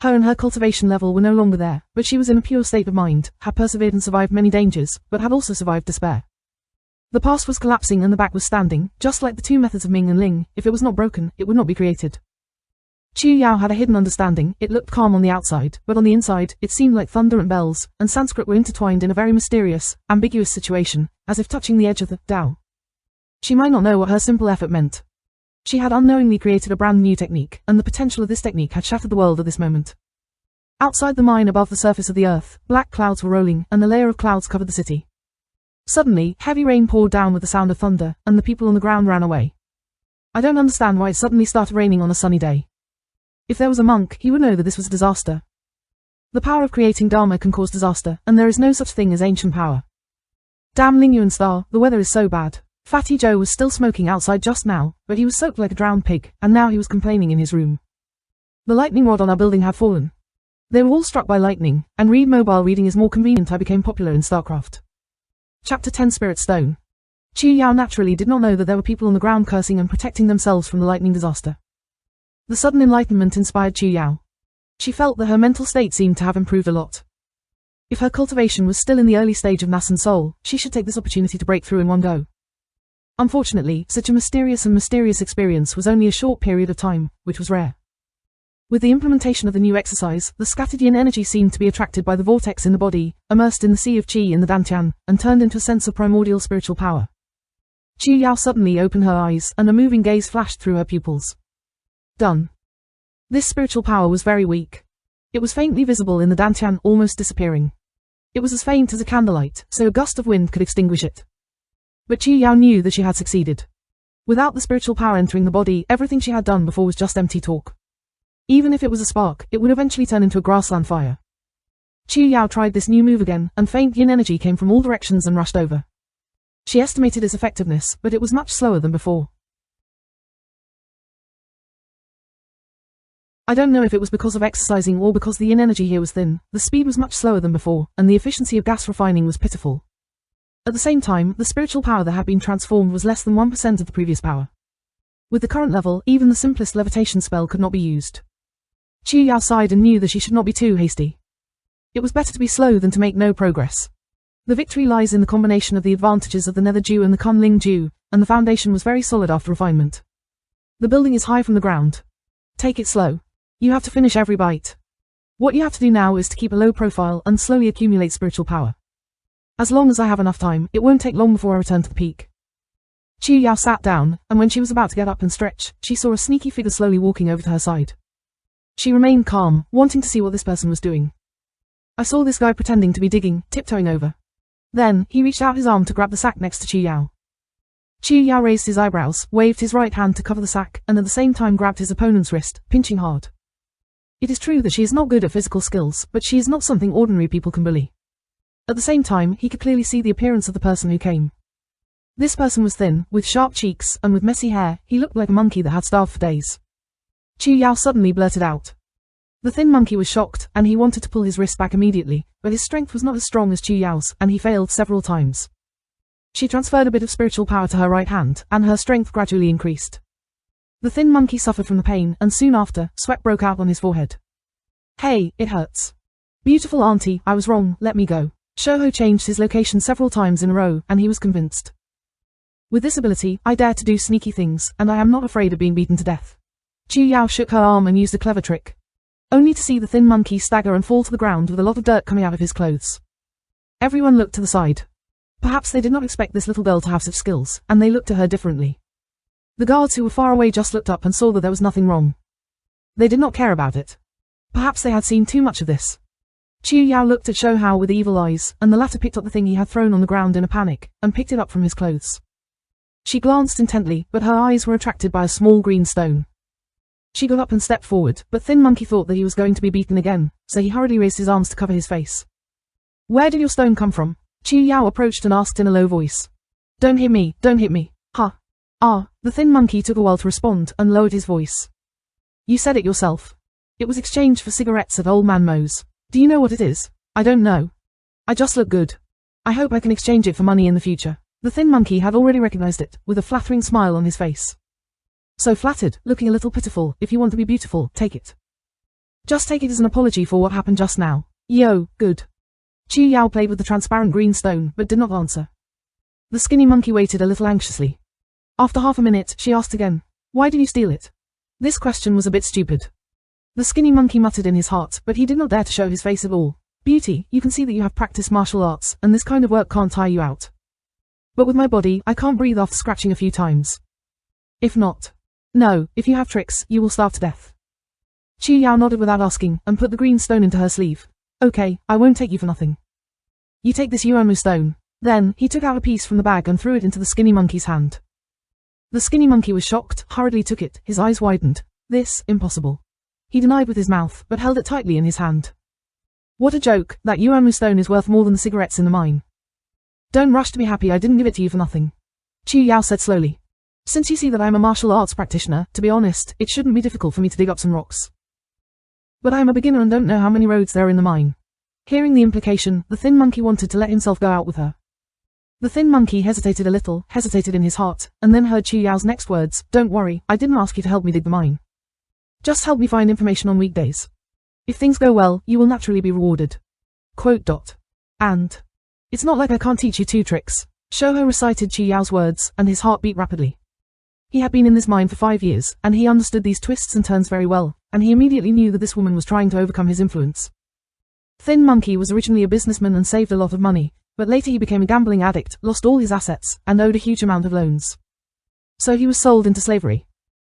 Her and her cultivation level were no longer there, but she was in a pure state of mind, had persevered and survived many dangers, but had also survived despair. The past was collapsing and the back was standing, just like the two methods of Ming and Ling. If it was not broken, it would not be created. Chu Yao had a hidden understanding. It looked calm on the outside, but on the inside, it seemed like thunder and bells, and Sanskrit were intertwined in a very mysterious, ambiguous situation, as if touching the edge of the Tao. She might not know what her simple effort meant. She had unknowingly created a brand new technique, and the potential of this technique had shattered the world at this moment. Outside the mine above the surface of the earth, black clouds were rolling, and a layer of clouds covered the city. Suddenly, heavy rain poured down with the sound of thunder, and the people on the ground ran away. I don't understand why it suddenly started raining on a sunny day. If there was a monk, he would know that this was a disaster. The power of creating Dharma can cause disaster, and there is no such thing as ancient power. Damn Lingyuan Star, the weather is so bad. Fatty Joe was still smoking outside just now, but he was soaked like a drowned pig, and now he was complaining in his room. The lightning rod on our building had fallen. They were all struck by lightning, and read mobile reading is more convenient. I became popular in StarCraft. Chapter 10 Spirit Stone. Chu Yao naturally did not know that there were people on the ground cursing and protecting themselves from the lightning disaster. The sudden enlightenment inspired Chu Yao. She felt that her mental state seemed to have improved a lot. If her cultivation was still in the early stage of Nas and Soul, she should take this opportunity to break through in one go. Unfortunately, such a mysterious experience was only a short period of time, which was rare. With the implementation of the new exercise, the scattered yin energy seemed to be attracted by the vortex in the body, immersed in the sea of qi in the dantian, and turned into a sense of primordial spiritual power. Chu Yao suddenly opened her eyes, and a moving gaze flashed through her pupils. Done. This spiritual power was very weak. It was faintly visible in the dantian, almost disappearing. It was as faint as a candlelight, so a gust of wind could extinguish it. But Chu Yao knew that she had succeeded. Without the spiritual power entering the body, everything she had done before was just empty talk. Even if it was a spark, it would eventually turn into a grassland fire. Chu Yao tried this new move again, and faint yin energy came from all directions and rushed over. She estimated its effectiveness, but it was much slower than before. I don't know if it was because of exercising or because the yin energy here was thin. The speed was much slower than before, and the efficiency of gas refining was pitiful. At the same time, the spiritual power that had been transformed was less than 1% of the previous power. With the current level, even the simplest levitation spell could not be used. Chu Yao sighed and knew that she should not be too hasty. It was better to be slow than to make no progress. The victory lies in the combination of the advantages of the Nether Jew and the Kunling Jew, and the foundation was very solid after refinement. The building is high from the ground. Take it slow. You have to finish every bite. What you have to do now is to keep a low profile and slowly accumulate spiritual power. As long as I have enough time, it won't take long before I return to the peak. Chu Yao sat down, and when she was about to get up and stretch, she saw a sneaky figure slowly walking over to her side. She remained calm, wanting to see what this person was doing. I saw this guy pretending to be digging, tiptoeing over. Then, he reached out his arm to grab the sack next to Chu Yao. Chu Yao raised his eyebrows, waved his right hand to cover the sack, and at the same time grabbed his opponent's wrist, pinching hard. It is true that she is not good at physical skills, but she is not something ordinary people can bully. At the same time, he could clearly see the appearance of the person who came. This person was thin, with sharp cheeks, and with messy hair. He looked like a monkey that had starved for days. Chu Yao suddenly blurted out. The thin monkey was shocked, and he wanted to pull his wrist back immediately, but his strength was not as strong as Chu Yao's, and he failed several times. She transferred a bit of spiritual power to her right hand, and her strength gradually increased. The thin monkey suffered from the pain, and soon after, sweat broke out on his forehead. Hey, it hurts. Beautiful auntie, I was wrong, let me go. Shoho changed his location several times in a row, and he was convinced. With this ability, I dare to do sneaky things, and I am not afraid of being beaten to death. Chu Yao shook her arm and used a clever trick. Only to see the thin monkey stagger and fall to the ground with a lot of dirt coming out of his clothes. Everyone looked to the side. Perhaps they did not expect this little girl to have such skills, and they looked at her differently. The guards who were far away just looked up and saw that there was nothing wrong. They did not care about it. Perhaps they had seen too much of this. Chu Yao looked at Shu Hao with evil eyes, and the latter picked up the thing he had thrown on the ground in a panic, and picked it up from his clothes. She glanced intently, but her eyes were attracted by a small green stone. She got up and stepped forward, but Thin Monkey thought that he was going to be beaten again, so he hurriedly raised his arms to cover his face. Where did your stone come from? Chu Yao approached and asked in a low voice. Don't hit me, don't hit me. Ha. Ah, the Thin Monkey took a while to respond, and lowered his voice. You said it yourself. It was exchanged for cigarettes at Old Man Mo's. Do you know what it is? I don't know. I just look good. I hope I can exchange it for money in the future. The Thin Monkey had already recognized it, with a flattering smile on his face. So flattered, looking a little pitiful. If you want to be beautiful, take it. Just take it as an apology for what happened just now. Yo, good. Chu Yao played with the transparent green stone, but did not answer. The skinny monkey waited a little anxiously. After half a minute, she asked again. Why did you steal it? This question was a bit stupid. The skinny monkey muttered in his heart, but he did not dare to show his face at all. Beauty, you can see that you have practiced martial arts, and this kind of work can't tire you out. But with my body, I can't breathe after scratching a few times. If not. No, if you have tricks, you will starve to death. Chu Yao nodded without asking, and put the green stone into her sleeve. Okay, I won't take you for nothing. You take this Yuanmu stone. Then, he took out a piece from the bag and threw it into the skinny monkey's hand. The skinny monkey was shocked, hurriedly took it, his eyes widened. This, impossible. He denied with his mouth, but held it tightly in his hand. What a joke, that Yuanmu stone is worth more than the cigarettes in the mine. Don't rush to be happy, I didn't give it to you for nothing. Chu Yao said slowly. Since you see that I am a martial arts practitioner, to be honest, it shouldn't be difficult for me to dig up some rocks. But I am a beginner and don't know how many roads there are in the mine. Hearing the implication, the Thin Monkey wanted to let himself go out with her. The Thin Monkey hesitated a little, hesitated in his heart, and then heard Chu Yao's next words. Don't worry, I didn't ask you to help me dig the mine. Just help me find information on weekdays. If things go well, you will naturally be rewarded. Quote. And. It's not like I can't teach you two tricks. Shoho recited Chu Yao's words, and his heart beat rapidly. He had been in this mine for 5 years, and he understood these twists and turns very well, and he immediately knew that this woman was trying to overcome his influence. Thin Monkey was originally a businessman and saved a lot of money, but later he became a gambling addict, lost all his assets, and owed a huge amount of loans. So he was sold into slavery.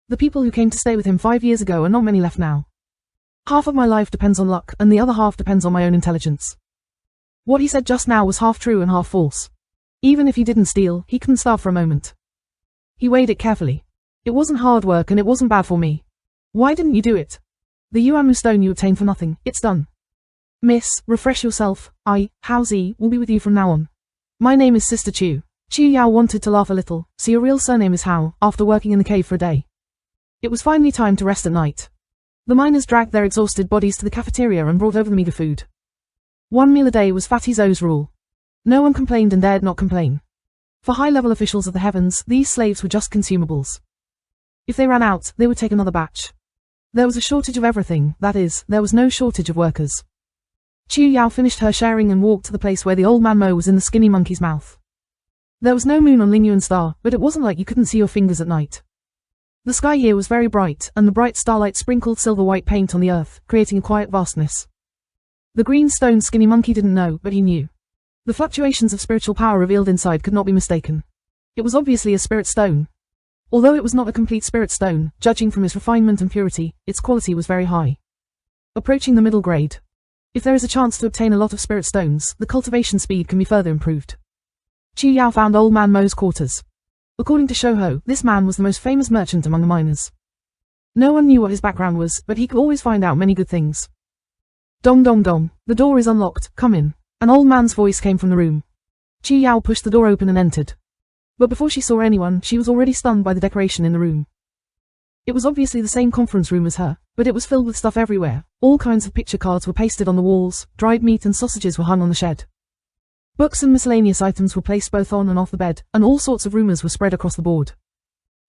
The people who came to stay with him 5 years ago are not many left now. Half of my life depends on luck, and the other half depends on my own intelligence. What he said just now was half true and half false. Even if he didn't steal, he couldn't starve for a moment. He weighed it carefully. It wasn't hard work and it wasn't bad for me. Why didn't you do it? The Yuanmu stone you obtained for nothing, it's done. Miss, refresh yourself. Hao Zi, will be with you from now on. My name is Sister Chu. Chu Yao wanted to laugh a little, so your real surname is Hao, after working in the cave for a day. It was finally time to rest at night. The miners dragged their exhausted bodies to the cafeteria and brought over the meager food. 1 meal a day was Fatty Zou's rule. No one complained and dared not complain. For high-level officials of the heavens, these slaves were just consumables. If they ran out, they would take another batch. There was a shortage of everything, that is, there was no shortage of workers. Chu Yao finished her sharing and walked to the place where the old man Mo was in the skinny monkey's mouth. There was no moon on Lingyuan Star, but it wasn't like you couldn't see your fingers at night. The sky here was very bright, and the bright starlight sprinkled silver-white paint on the earth, creating a quiet vastness. The green stone skinny monkey didn't know, but he knew. The fluctuations of spiritual power revealed inside could not be mistaken. It was obviously a spirit stone. Although it was not a complete spirit stone, judging from its refinement and purity, its quality was very high. Approaching the middle grade. If there is a chance to obtain a lot of spirit stones, the cultivation speed can be further improved. Chu Yao found Old Man Mo's quarters. According to Shoho, this man was the most famous merchant among the miners. No one knew what his background was, but he could always find out many good things. Dong dong dong, the door is unlocked, come in. An old man's voice came from the room. Chu Yao pushed the door open and entered. But before she saw anyone, she was already stunned by the decoration in the room. It was obviously the same conference room as her, but it was filled with stuff everywhere. All kinds of picture cards were pasted on the walls, dried meat and sausages were hung on the shed. Books and miscellaneous items were placed both on and off the bed, and all sorts of rumors were spread across the board.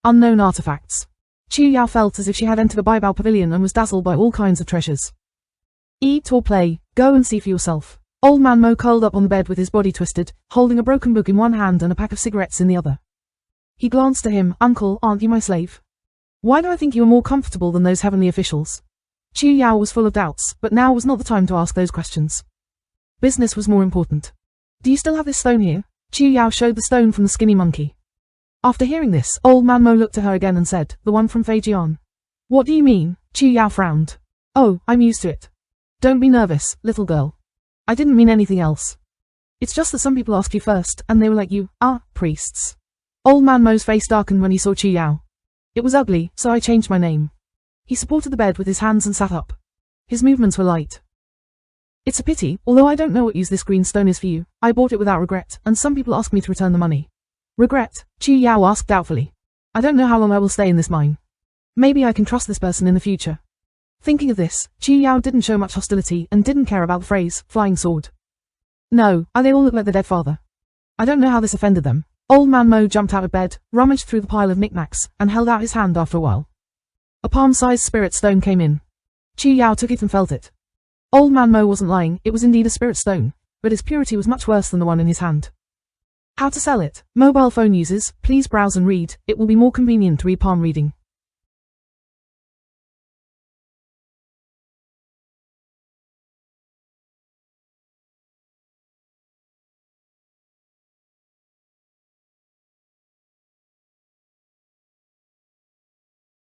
Unknown artifacts. Chu Yao felt as if she had entered a Baibao pavilion and was dazzled by all kinds of treasures. Eat or play, go and see for yourself. Old man Mo curled up on the bed with his body twisted, holding a broken book in one hand and a pack of cigarettes in the other. He glanced at him. Uncle, aren't you my slave? Why do I think you are more comfortable than those heavenly officials? Chu Yao was full of doubts, but now was not the time to ask those questions. Business was more important. Do you still have this stone here? Chu Yao showed the stone from the skinny monkey. After hearing this, old man Mo looked at her again and said, the one from Feijian. What do you mean? Chu Yao frowned. Oh, I'm used to it. Don't be nervous, little girl. I didn't mean anything else. It's just that some people ask you first, and they were like you, priests. Old man Mo's face darkened when he saw Chu Yao. It was ugly, so I changed my name. He supported the bed with his hands and sat up. His movements were light. It's a pity, although I don't know what use this green stone is for you. I bought it without regret, and some people ask me to return the money. Regret? Chu Yao asked doubtfully. I don't know how long I will stay in this mine. Maybe I can trust this person in the future. Thinking of this, Chu Yao didn't show much hostility and didn't care about the phrase, flying sword. No, they all look like the dead father. I don't know how this offended them. Old man Mo jumped out of bed, rummaged through the pile of knickknacks, and held out his hand after a while. A palm-sized spirit stone came in. Chu Yao took it and felt it. Old man Mo wasn't lying, it was indeed a spirit stone, but its purity was much worse than the one in his hand. How to sell it? Mobile phone users, please browse and read, it will be more convenient to read palm reading.